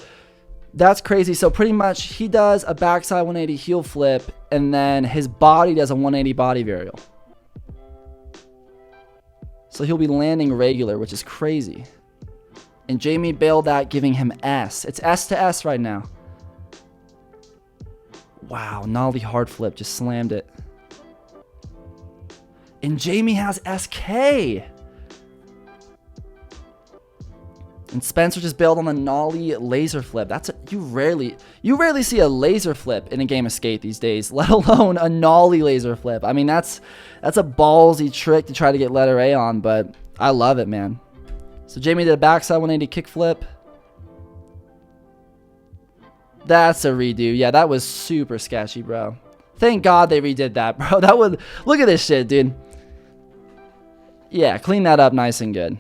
S1: That's crazy. So pretty much he does a backside 180 heel flip and then his body does a 180 body varial. So he'll be landing regular, which is crazy. And Jamie bailed that, giving him S. It's S to S right now. Wow, nollie hard flip, just slammed it. And Jamie has SK. And Spencer just bailed on the nollie laser flip. You rarely see a laser flip in a game of skate these days, let alone a nollie laser flip. I mean, that's a ballsy trick to try to get letter A on, but I love it, man. So Jamie did a backside 180 kick flip. That's a redo. Yeah, that was super sketchy, bro. Thank God they redid that, bro. Look at this shit, dude. Yeah, clean that up nice and good.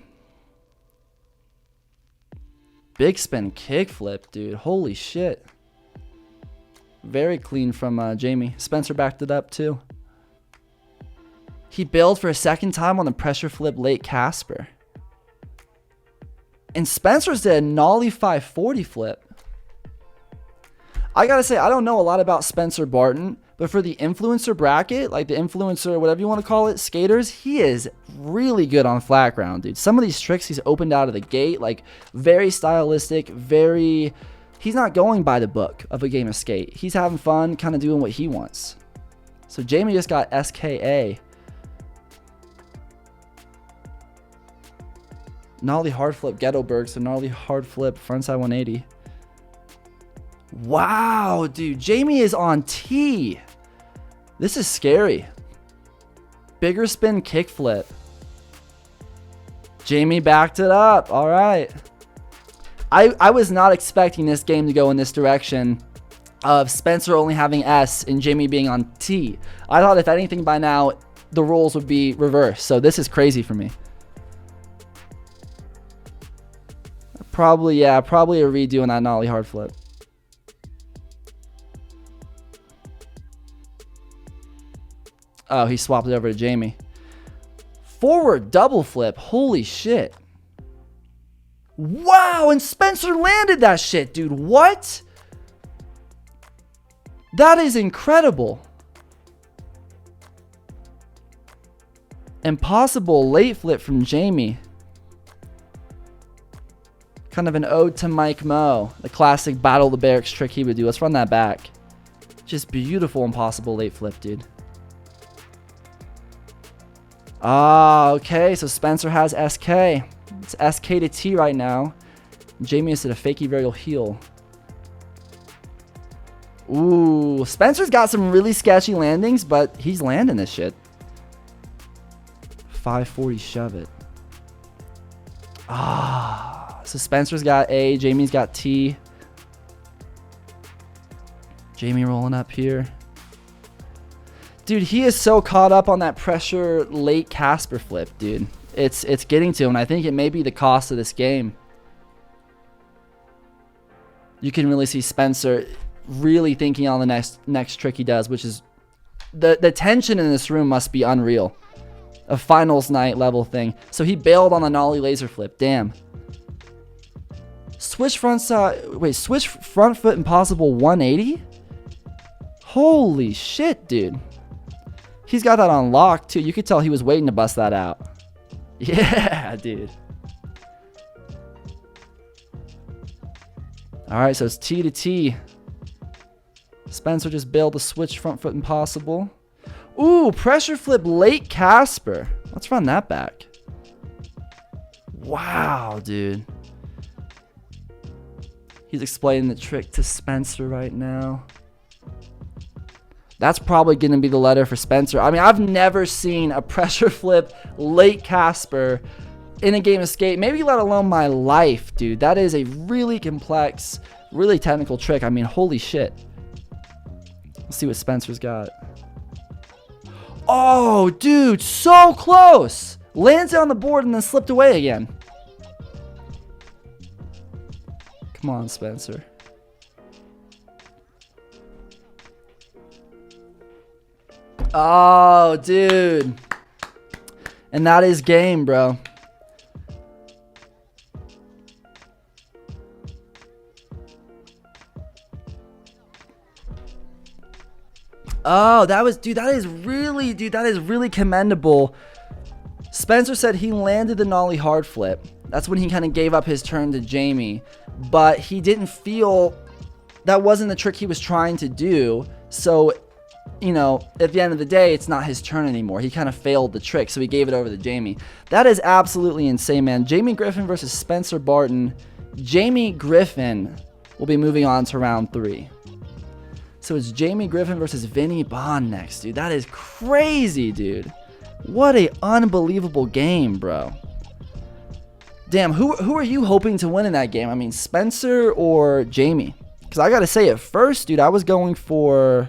S1: Big spin kickflip, dude. Holy shit. Very clean from Jamie. Spencer backed it up too. He bailed for a second time on the pressure flip late Casper. And Spencer's did a nollie 540 flip. I gotta say, I don't know a lot about Spencer Barton, but for the influencer bracket, like the influencer, whatever you want to call it, skaters, he is really good on flat ground, dude. Some of these tricks he's opened out of the gate, like very stylistic, he's not going by the book of a game of skate. He's having fun, kind of doing what he wants. So Jamie just got SKA. Nollie hard flip Ghettoberg, so nollie hard flip frontside 180. Wow, dude, Jamie is on T. This is scary. Bigger spin kickflip. Jamie backed it up. All right. I was not expecting this game to go in this direction of Spencer only having S and Jamie being on T. I thought if anything by now, the roles would be reversed. So this is crazy for me. Probably a redo on that nollie hard flip. Oh, he swapped it over to Jamie. Forward double flip. Holy shit. Wow, and Spencer landed that shit, dude. What? That is incredible. Impossible late flip from Jamie. Kind of an ode to Mike Moe. The classic Battle of the Barracks trick he would do. Let's run that back. Just beautiful impossible late flip, dude. Ah, okay. So Spencer has SK. It's SK to T right now. Jamie is at a fakey varial heel. Ooh, Spencer's got some really sketchy landings, but he's landing this shit. 540 shove it. Ah, so Spencer's got A, Jamie's got T. Jamie rolling up here. Dude, he is so caught up on that pressure late Casper flip, dude. It's getting to him, and I think it may be the cost of this game. You can really see Spencer really thinking on the next trick he does, which is the tension in this room must be unreal. A finals night level thing. So he bailed on the nollie laser flip. Damn. Switch front foot impossible 180? Holy shit, dude. He's got that on lock too. You could tell he was waiting to bust that out. Yeah, dude. Alright, so it's T to T. Spencer just bailed the switch front foot impossible. Ooh, pressure flip late Casper. Let's run that back. Wow, dude. He's explaining the trick to Spencer right now. That's probably going to be the letter for Spencer. I mean, I've never seen a pressure flip late Casper in a game of skate, maybe let alone my life, dude. That is a really complex, really technical trick. I mean, holy shit. Let's see what Spencer's got. Oh, dude, so close. Lands it on the board and then slipped away again. Come on, Spencer. Oh, dude. And that is game, bro. Oh, that is really commendable. Spencer said he landed the nollie hard flip. That's when he kind of gave up his turn to Jamie. But he didn't feel that wasn't the trick he was trying to do. So, you know, at the end of the day, it's not his turn anymore. He kind of failed the trick, so he gave it over to Jamie. That is absolutely insane, man. Jamie Griffin versus Spencer Barton. Jamie Griffin will be moving on to round 3. So it's Jamie Griffin versus Vinny Bond next, dude. That is crazy, dude. What a unbelievable game, bro. Damn, who are you hoping to win in that game? I mean, Spencer or Jamie? Because I gotta say, at first, dude, I was going for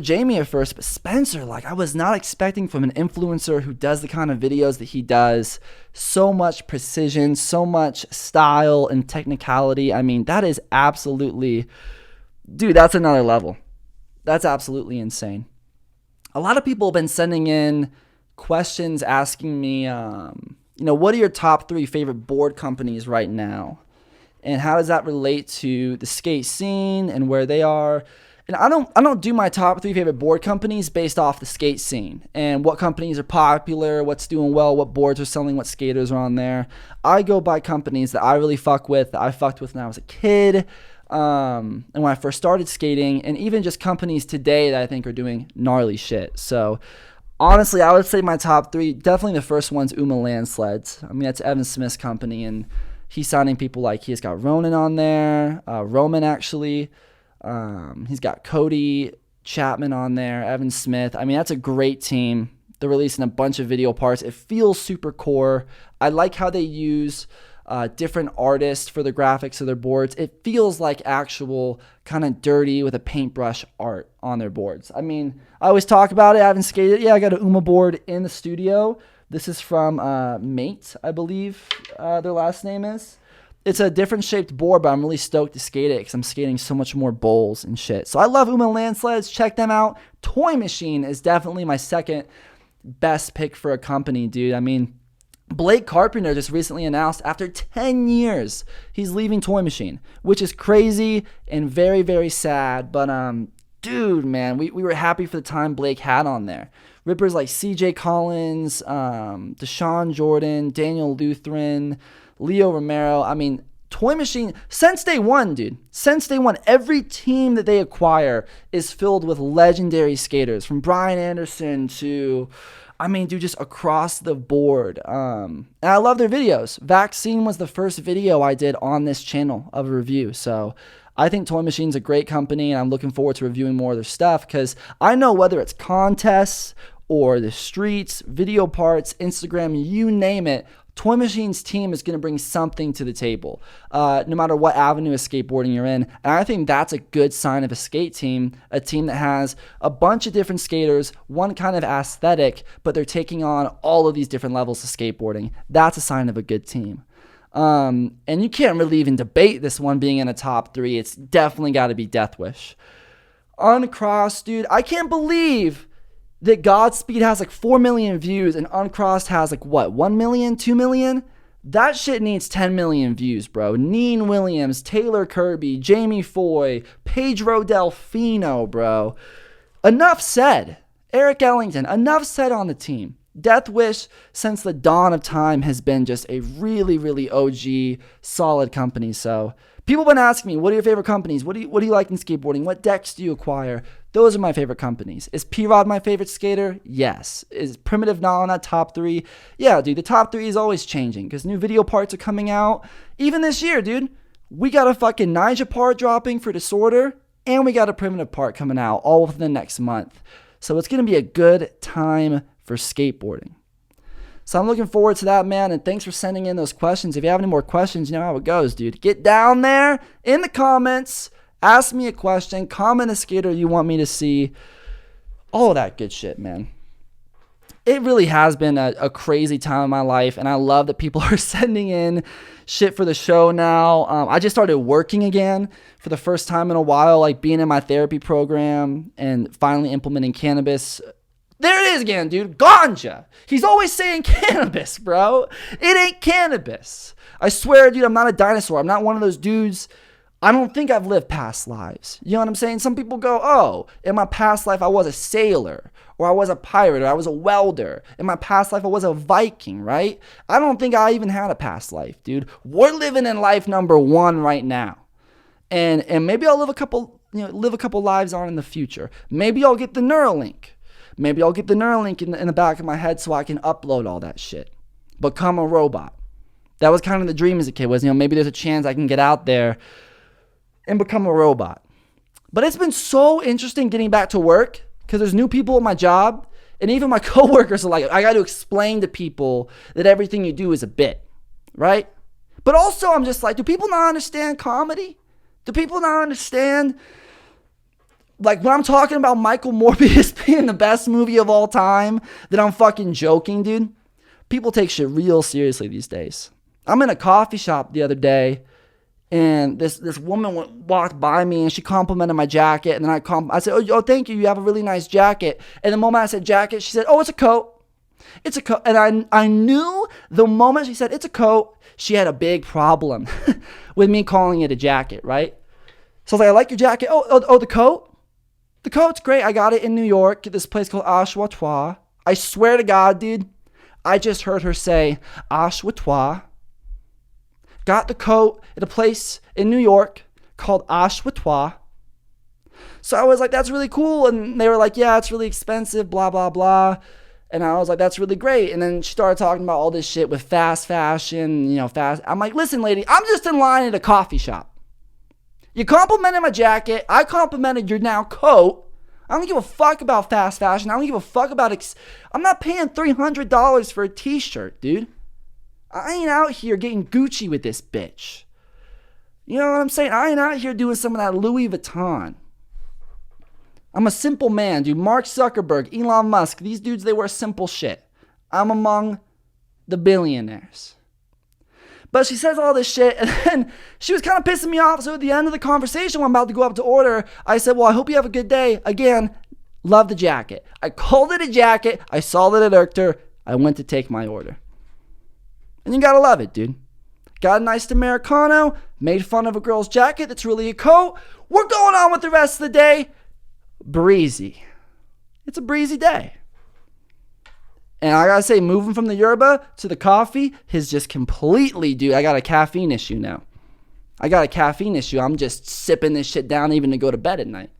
S1: Jamie at first, but Spencer, like, I was not expecting from an influencer who does the kind of videos that he does. So much precision, so much style and technicality. I mean, that is absolutely, dude, that's another level. That's absolutely insane. A lot of people have been sending in questions asking me, you know, what are your top 3 favorite board companies right now? And how does that relate to the skate scene and where they are? And I don't do my top 3 favorite board companies based off the skate scene and what companies are popular, what's doing well, what boards are selling, what skaters are on there. I go by companies that I really fuck with, that I fucked with when I was a kid, and when I first started skating, and even just companies today that I think are doing gnarly shit. So honestly, I would say my top 3, definitely the first one's Uma Landsleds. I mean, that's Evan Smith's company, and he's signing people like, he's got Ronan on there, Roman actually. He's got Cody Chapman on there, Evan Smith. I mean, that's a great team. They're releasing a bunch of video parts. It feels super core. I like how they use different artists for the graphics of their boards. It feels like actual kind of dirty with a paintbrush art on their boards. I mean, I always talk about it. I haven't skated. Yeah, I got an Uma board in the studio. This is from Mate, I believe their last name is. It's a different shaped board, but I'm really stoked to skate it because I'm skating so much more bowls and shit. So I love Uma Landsleds. Check them out. Toy Machine is definitely my second best pick for a company, dude. I mean, Blake Carpenter just recently announced after 10 years he's leaving Toy Machine, which is crazy and very, very sad. But dude, man, we were happy for the time Blake had on there. Rippers like CJ Collins, Deshaun Jordan, Daniel Lutheran, Leo Romero. I mean, Toy Machine, since day one, dude, since day one, every team that they acquire is filled with legendary skaters, from Brian Anderson to, I mean, dude, just across the board. And I love their videos. Vaccine was the first video I did on this channel of a review. So I think Toy Machine's a great company, and I'm looking forward to reviewing more of their stuff because I know whether it's contests or the streets, video parts, Instagram, you name it, Toy Machine's team is going to bring something to the table, no matter what avenue of skateboarding you're in. And I think that's a good sign of a skate team, a team that has a bunch of different skaters, one kind of aesthetic, but they're taking on all of these different levels of skateboarding. That's a sign of a good team. And you can't really even debate this one being in a top 3. It's definitely got to be Death Wish. Uncrossed, dude, I can't believe that Godspeed has like 4 million views and Uncrossed has like what, 1 million, 2 million? That shit needs 10 million views, bro. Neen Williams, Taylor Kirby, Jamie Foy, Pedro Delfino, bro. Enough said. Eric Ellington, enough said on the team. Death Wish, since the dawn of time, has been just a really, really OG, solid company. So people have been asking me, what are your favorite companies? What do you like in skateboarding? What decks do you acquire? Those are my favorite companies. Is P-Rod my favorite skater? Yes. Is Primitive Knol in that top 3? Yeah, dude, the top 3 is always changing because new video parts are coming out. Even this year, dude, we got a fucking Nyjah part dropping for Disorder, and we got a Primitive part coming out all within the next month. So it's going to be a good time for skateboarding. So I'm looking forward to that, man, and thanks for sending in those questions. If you have any more questions, you know how it goes, dude. Get down there in the comments, ask me a question, comment a skater you want me to see, all of that good shit, man. It really has been a crazy time in my life, and I love that people are sending in shit for the show now. I just started working again for the first time in a while, like being in my therapy program and finally implementing cannabis. There it is again, dude. Ganja. He's always saying cannabis, bro. It ain't cannabis. I swear, dude, I'm not a dinosaur. I'm not one of those dudes. I don't think I've lived past lives. You know what I'm saying? Some people go, oh, in my past life, I was a sailor, or I was a pirate, or I was a welder. In my past life, I was a Viking, right? I don't think I even had a past life, dude. We're living in life number 1 right now. And maybe I'll live a couple lives on in the future. Maybe I'll get the Neuralink. Maybe I'll get the Neuralink in the back of my head so I can upload all that shit. Become a robot. That was kind of the dream as a kid, was, maybe there's a chance I can get out there and become a robot. But it's been so interesting getting back to work because there's new people at my job. And even my coworkers are like, I got to explain to people that everything you do is a bit, right? But also I'm just like, do people not understand comedy? Do people not understand? Like, when I'm talking about Michael Morbius being the best movie of all time, that I'm fucking joking, dude. People take shit real seriously these days. I'm in a coffee shop the other day, and this woman walked by me, and she complimented my jacket, and then I said, oh, thank you, you have a really nice jacket. And the moment I said jacket, she said, oh, it's a coat. It's a coat. And I knew the moment she said, it's a coat, she had a big problem with me calling it a jacket, right? So I was like, I like your jacket. Oh, the coat? The coat's great. I got it in New York at this place called Ashwatois. I swear to God, dude, I just heard her say Ashwatois. Got the coat at a place in New York called Ashwatois. So I was like, that's really cool. And they were like, yeah, it's really expensive, blah, blah, blah. And I was like, that's really great. And then she started talking about all this shit with fast fashion, fast. I'm like, listen, lady, I'm just in line at a coffee shop. You complimented my jacket. I complimented your now coat. I don't give a fuck about fast fashion. I don't give a fuck about... I'm not paying $300 for a t-shirt, dude. I ain't out here getting Gucci with this bitch. You know what I'm saying? I ain't out here doing some of that Louis Vuitton. I'm a simple man, dude. Mark Zuckerberg, Elon Musk, these dudes, they wear simple shit. I'm among the billionaires. But she says all this shit, and then she was kind of pissing me off. So at the end of the conversation, when I'm about to go up to order, I said, well, I hope you have a good day. Again, love the jacket. I called it a jacket. I saw that it irked her. I went to take my order. And you gotta love it, dude. Got a nice Americano, made fun of a girl's jacket that's really a coat. We're going on with the rest of the day. Breezy. It's a breezy day. And I gotta say, moving from the yerba to the coffee is just completely, dude, I got a caffeine issue now. I'm just sipping this shit down even to go to bed at night.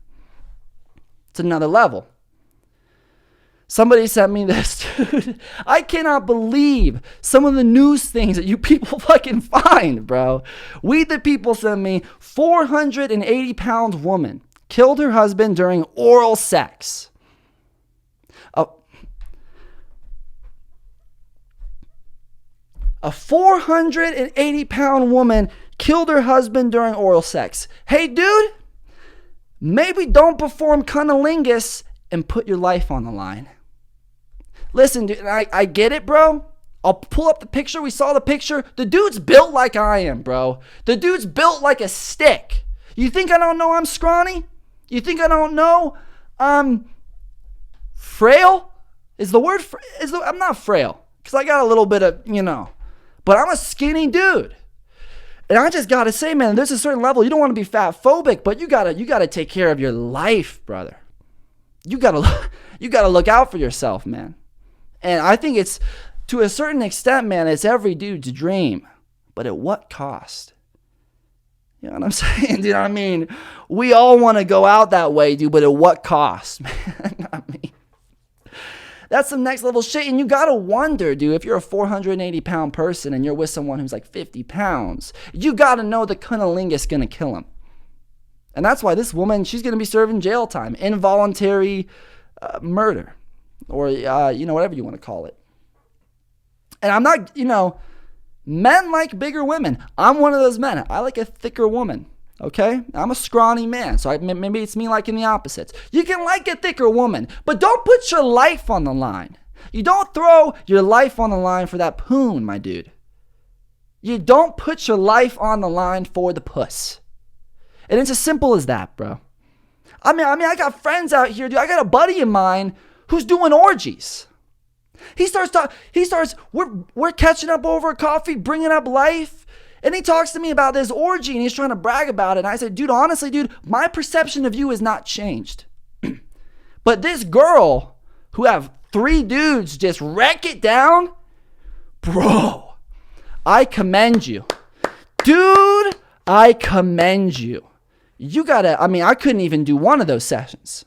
S1: It's another level. Somebody sent me this, dude. I cannot believe some of the news things that you people fucking find, bro. We the people sent me 480-pound woman killed her husband during oral sex. A 480-pound woman killed her husband during oral sex. Hey, dude, maybe don't perform cunnilingus and put your life on the line. Listen, dude, I get it, bro. I'll pull up the picture. We saw the picture. The dude's built like I am, bro. The dude's built like a stick. You think I don't know I'm scrawny? You think I don't know I'm frail? I'm not frail, because I got a little bit of, but I'm a skinny dude. And I just got to say, man, there's a certain level. You don't want to be fat phobic, but you got to take care of your life, brother. You got to look out for yourself, man. And I think it's, to a certain extent, man, it's every dude's dream. But at what cost? You know what I'm saying, dude? I mean, we all want to go out that way, dude, but at what cost, man? I mean, that's some next level shit. And you got to wonder, dude, if you're a 480-pound person and you're with someone who's like 50 pounds, you got to know the cunnilingus is going to kill him. And that's why this woman, she's going to be serving jail time, involuntary murder, or, whatever you want to call it. And I'm not, men like bigger women. I'm one of those men. I like a thicker woman, okay? I'm a scrawny man, so maybe it's me liking the opposites. You can like a thicker woman, but don't put your life on the line. You don't throw your life on the line for that poon, my dude. You don't put your life on the line for the puss. And it's as simple as that, bro. I mean, I got friends out here, dude. I got a buddy of mine who's doing orgies. We're catching up over coffee, bringing up life. And he talks to me about this orgy and he's trying to brag about it. And I said, dude, honestly, dude, my perception of you has not changed. But this girl who have 3 dudes just wreck it down, bro, I commend you. Dude, I commend you. I couldn't even do one of those sessions.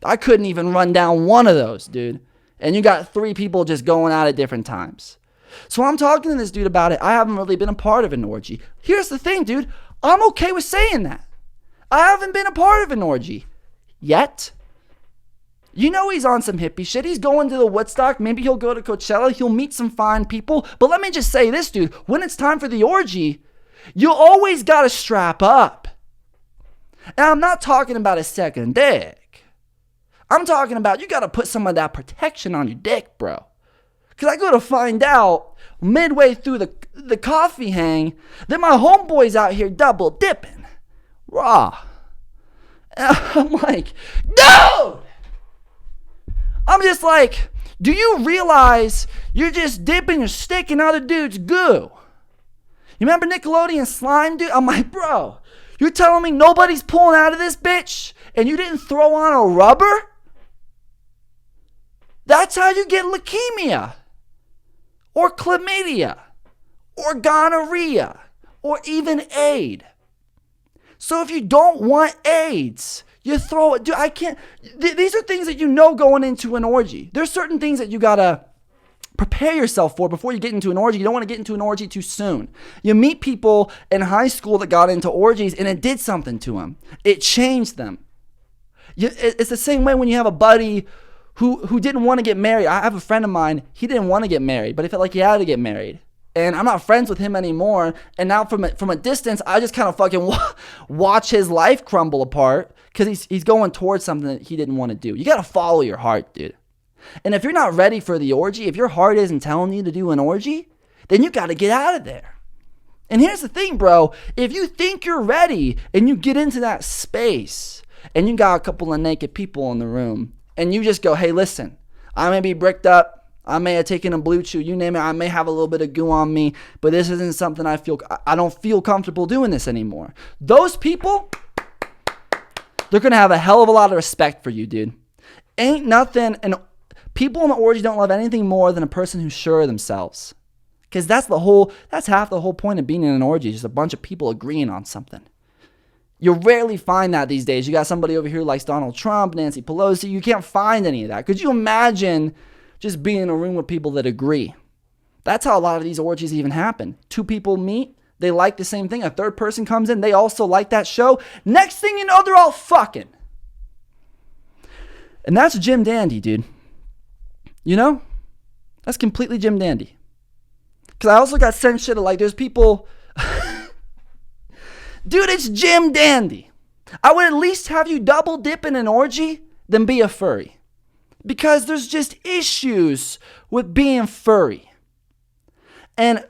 S1: I couldn't even run down one of those, dude. And you got 3 people just going out at different times. So I'm talking to this dude about it. I haven't really been a part of an orgy. Here's the thing, dude. I'm okay with saying that. I haven't been a part of an orgy yet. He's on some hippie shit. He's going to the Woodstock. Maybe he'll go to Coachella. He'll meet some fine people. But let me just say this, dude. When it's time for the orgy, you always got to strap up. And I'm not talking about a second dick. I'm talking about you got to put some of that protection on your dick, bro. Because I go to find out midway through the coffee hang that my homeboy's out here double dipping. Raw. And I'm like, dude! I'm just like, do you realize you're just dipping your stick in other dudes' goo? You remember Nickelodeon slime, dude? I'm like, bro, you're telling me nobody's pulling out of this bitch and you didn't throw on a rubber? That's how you get leukemia, or chlamydia, or gonorrhea, or even AIDS. So if you don't want AIDS, you throw it. Dude, I can't. These are things that going into an orgy. There's certain things that you gotta prepare yourself for before you get into an orgy. You don't want to get into an orgy too soon. You meet people in high school that got into orgies and it did something to them. It changed them. It's the same way when you have a buddy who didn't want to get married. I have a friend of mine, he didn't want to get married, but he felt like he had to get married. And I'm not friends with him anymore. And now from a distance, I just kind of fucking watch his life crumble apart because he's going towards something that he didn't want to do. You got to follow your heart, dude. And if you're not ready for the orgy, if your heart isn't telling you to do an orgy, then you got to get out of there. And here's the thing, bro. If you think you're ready and you get into that space and you got a couple of naked people in the room and you just go, hey, listen, I may be bricked up. I may have taken a blue chew, you name it. I may have a little bit of goo on me, but this isn't something I don't feel comfortable doing this anymore. Those people, they're going to have a hell of a lot of respect for you, dude. Ain't nothing, and people in the orgy don't love anything more than a person who's sure of themselves. Because that's half the whole point of being in an orgy, just a bunch of people agreeing on something. You rarely find that these days. You got somebody over here who likes Donald Trump, Nancy Pelosi. You can't find any of that. Could you imagine just being in a room with people that agree? That's how a lot of these orgies even happen. Two people meet, they like the same thing. A third person comes in, they also like that show. Next thing you know, they're all fucking. And that's Jim Dandy, dude. You know? That's completely Jim Dandy. Because I also got sent shit of like, there's people... Dude, it's Jim Dandy. I would at least have you double dip in an orgy than be a furry. Because there's just issues with being furry. And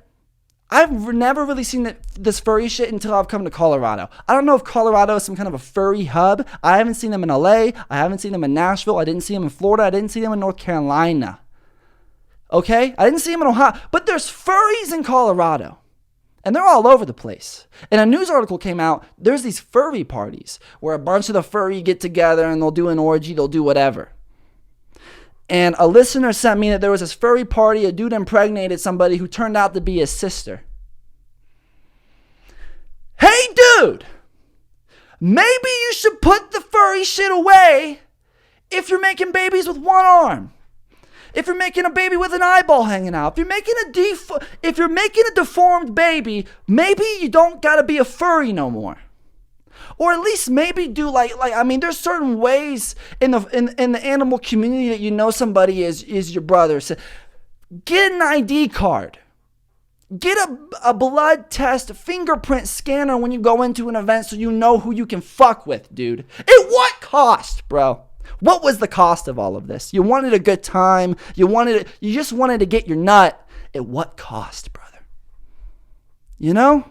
S1: I've never really seen this furry shit until I've come to Colorado. I don't know if Colorado is some kind of a furry hub. I haven't seen them in LA. I haven't seen them in Nashville. I didn't see them in Florida. I didn't see them in North Carolina. Okay? I didn't see them in Ohio. But there's furries in Colorado. And they're all over the place. And a news article came out. There's these furry parties where a bunch of the furry get together and they'll do an orgy. They'll do whatever. And a listener sent me that there was this furry party. A dude impregnated somebody who turned out to be his sister. Hey, dude! Maybe you should put the furry shit away if you're making babies with one arm. If you're making a baby with an eyeball hanging out. If you're making a deformed baby, maybe you don't gotta be a furry no more. Or at least maybe do there's certain ways in the animal community that you know somebody is your brother. So get an ID card. Get a blood test, fingerprint scanner when you go into an event so you know who you can fuck with, dude. At what cost, bro? What was the cost of all of this? You wanted a good time. You just wanted to get your nut. At what cost, brother? You know?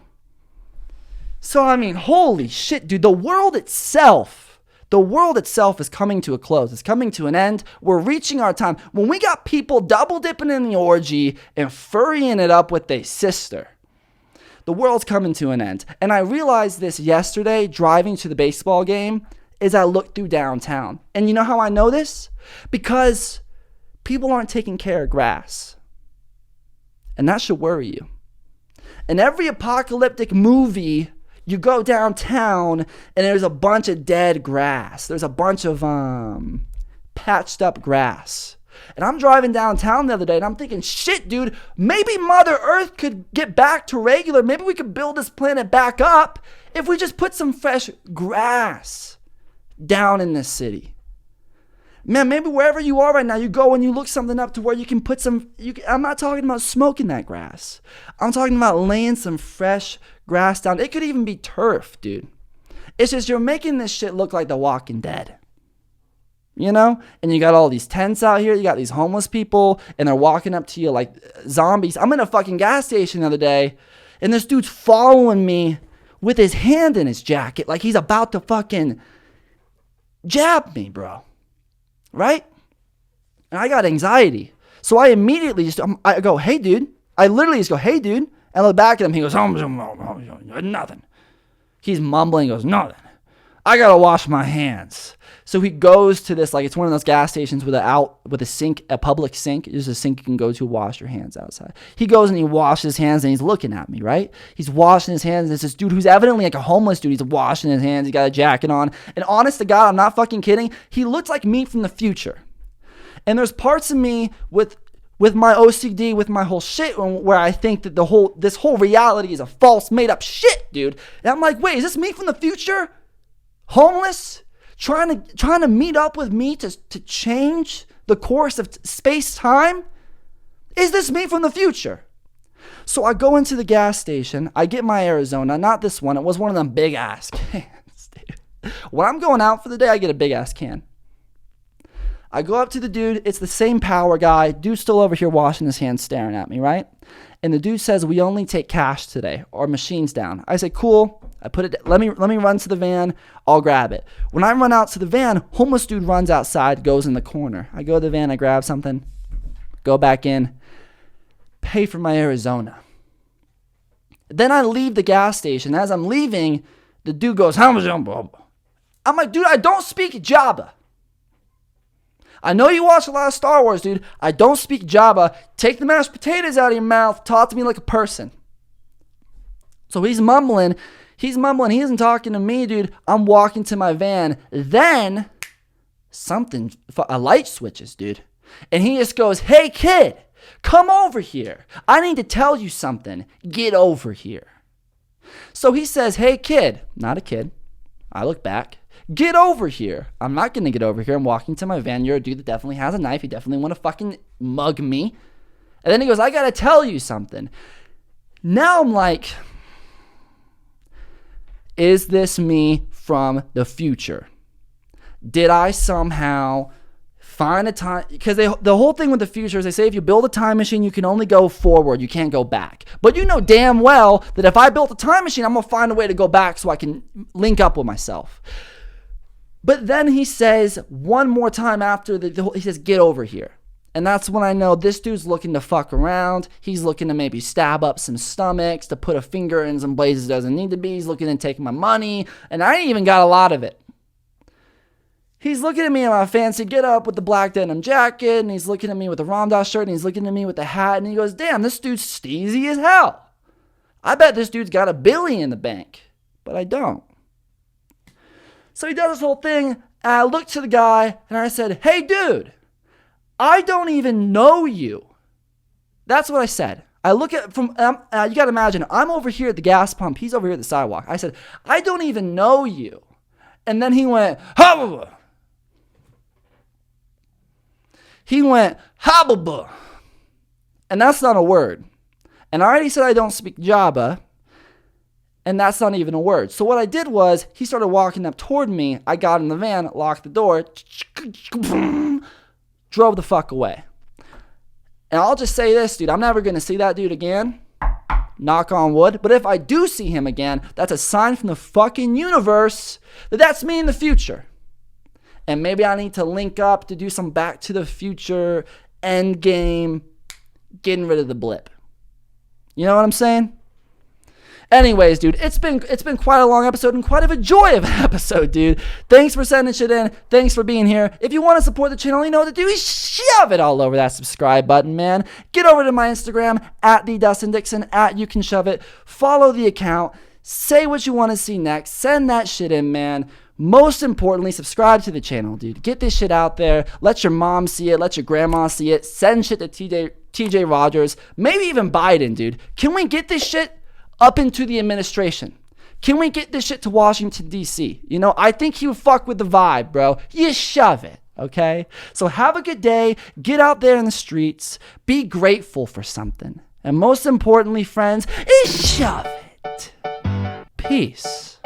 S1: So, I mean, holy shit, dude. The world itself is coming to a close. It's coming to an end. We're reaching our time. When we got people double dipping in the orgy and furrying it up with their sister, the world's coming to an end. And I realized this yesterday driving to the baseball game as I looked through downtown. And you know how I know this? Because people aren't taking care of grass. And that should worry you. In every apocalyptic movie, you go downtown and there's a bunch of dead grass. There's a bunch of patched up grass. And I'm driving downtown the other day and I'm thinking, shit, dude, maybe Mother Earth could get back to regular. Maybe we could build this planet back up if we just put some fresh grass down in this city. Man, maybe wherever you are right now, you go and you look something up to where you can put some... I'm not talking about smoking that grass. I'm talking about laying some fresh grass down. It could even be turf, dude. It's just you're making this shit look like The Walking Dead. You know? And you got all these tents out here. You got these homeless people. And they're walking up to you like zombies. I'm in a fucking gas station the other day. And this dude's following me with his hand in his jacket. Like he's about to fucking jab me, bro. Right? And I got anxiety. So I immediately I go, hey, dude. I literally just go, hey, dude. And I look back at him. He goes, nothing. He's mumbling. He goes, nothing. I got to wash my hands. So he goes to this, like it's one of those gas stations with a sink, a public sink. There's a sink you can go to wash your hands outside. He goes and he washes his hands and he's looking at me, right? He's washing his hands. There's this dude who's evidently like a homeless dude. He's washing his hands. He got a jacket on. And honest to God, I'm not fucking kidding. He looks like me from the future. And there's parts of me with my OCD, with my whole shit, where I think that this whole reality is a false, made up shit, dude. And I'm like, wait, is this me from the future? Homeless? Trying to meet up with me to change the course of space-time? Is this me from the future? So I go into the gas station. I get my Arizona. Not this one. It was one of them big ass cans, dude. When I'm going out for the day, I get a big ass can. I go up to the dude. It's the same power guy. Dude's still over here washing his hands, staring at me, right? And the dude says, we only take cash today. Our machine's down. I say, cool. I put it, let me run to the van. I'll grab it. When I run out to the van, homeless dude runs outside, goes in the corner. I go to the van, I grab something, go back in, pay for my Arizona. Then I leave the gas station. As I'm leaving, the dude goes, how much? I'm like, dude, I don't speak Java. I know you watch a lot of Star Wars, dude. I don't speak Java. Take the mashed potatoes out of your mouth. Talk to me like a person. So he's mumbling. He isn't talking to me, dude. I'm walking to my van. Then a light switches, dude. And he just goes, hey, kid, come over here. I need to tell you something. Get over here. So he says, hey, kid. Not a kid. I look back. Get over here. I'm not going to get over here. I'm walking to my van. You're a dude that definitely has a knife. You definitely want to fucking mug me. And then he goes, I got to tell you something. Now I'm like, is this me from the future? Did I somehow find a time? Because the whole thing with the future is they say if you build a time machine, you can only go forward. You can't go back. But you know damn well that if I built a time machine, I'm going to find a way to go back so I can link up with myself. But then he says one more time after he says, get over here. And that's when I know this dude's looking to fuck around. He's looking to maybe stab up some stomachs, to put a finger in some places doesn't need to be. He's looking to take my money. And I ain't even got a lot of it. He's looking at me in my fancy get up with the black denim jacket. And he's looking at me with the Ram Dass shirt. And he's looking at me with the hat. And he goes, damn, this dude's steezy as hell. I bet this dude's got $1 billion in the bank. But I don't. So he does this whole thing, and I look to the guy, and I said, hey, dude, I don't even know you. That's what I said. I look at, you got to imagine, I'm over here at the gas pump. He's over here at the sidewalk. I said, I don't even know you. And then he went, habba. He went, habba. And that's not a word. And I already said I don't speak Java. And that's not even a word. So what I did was, he started walking up toward me. I got in the van, locked the door, drove the fuck away. And I'll just say this, dude. I'm never going to see that dude again. Knock on wood. But if I do see him again, that's a sign from the fucking universe that that's me in the future. And maybe I need to link up to do some Back to the Future end game, getting rid of the blip. You know what I'm saying? Anyways, dude, it's been quite a long episode and quite of a joy of an episode, dude. Thanks for sending shit in. Thanks for being here. If you want to support the channel, you know what to do is shove it all over that subscribe button, man. Get over to my Instagram, at the Dustin Dixon, at You Can Shove It. Follow the account. Say what you want to see next. Send that shit in, man. Most importantly, subscribe to the channel, dude. Get this shit out there. Let your mom see it. Let your grandma see it. Send shit to TJ Rogers. Maybe even Biden, dude. Can we get this shit up into the administration? Can we get this shit to Washington, D.C.? You know, I think he would fuck with the vibe, bro. You shove it, okay? So have a good day. Get out there in the streets. Be grateful for something. And most importantly, friends, is shove it. Peace.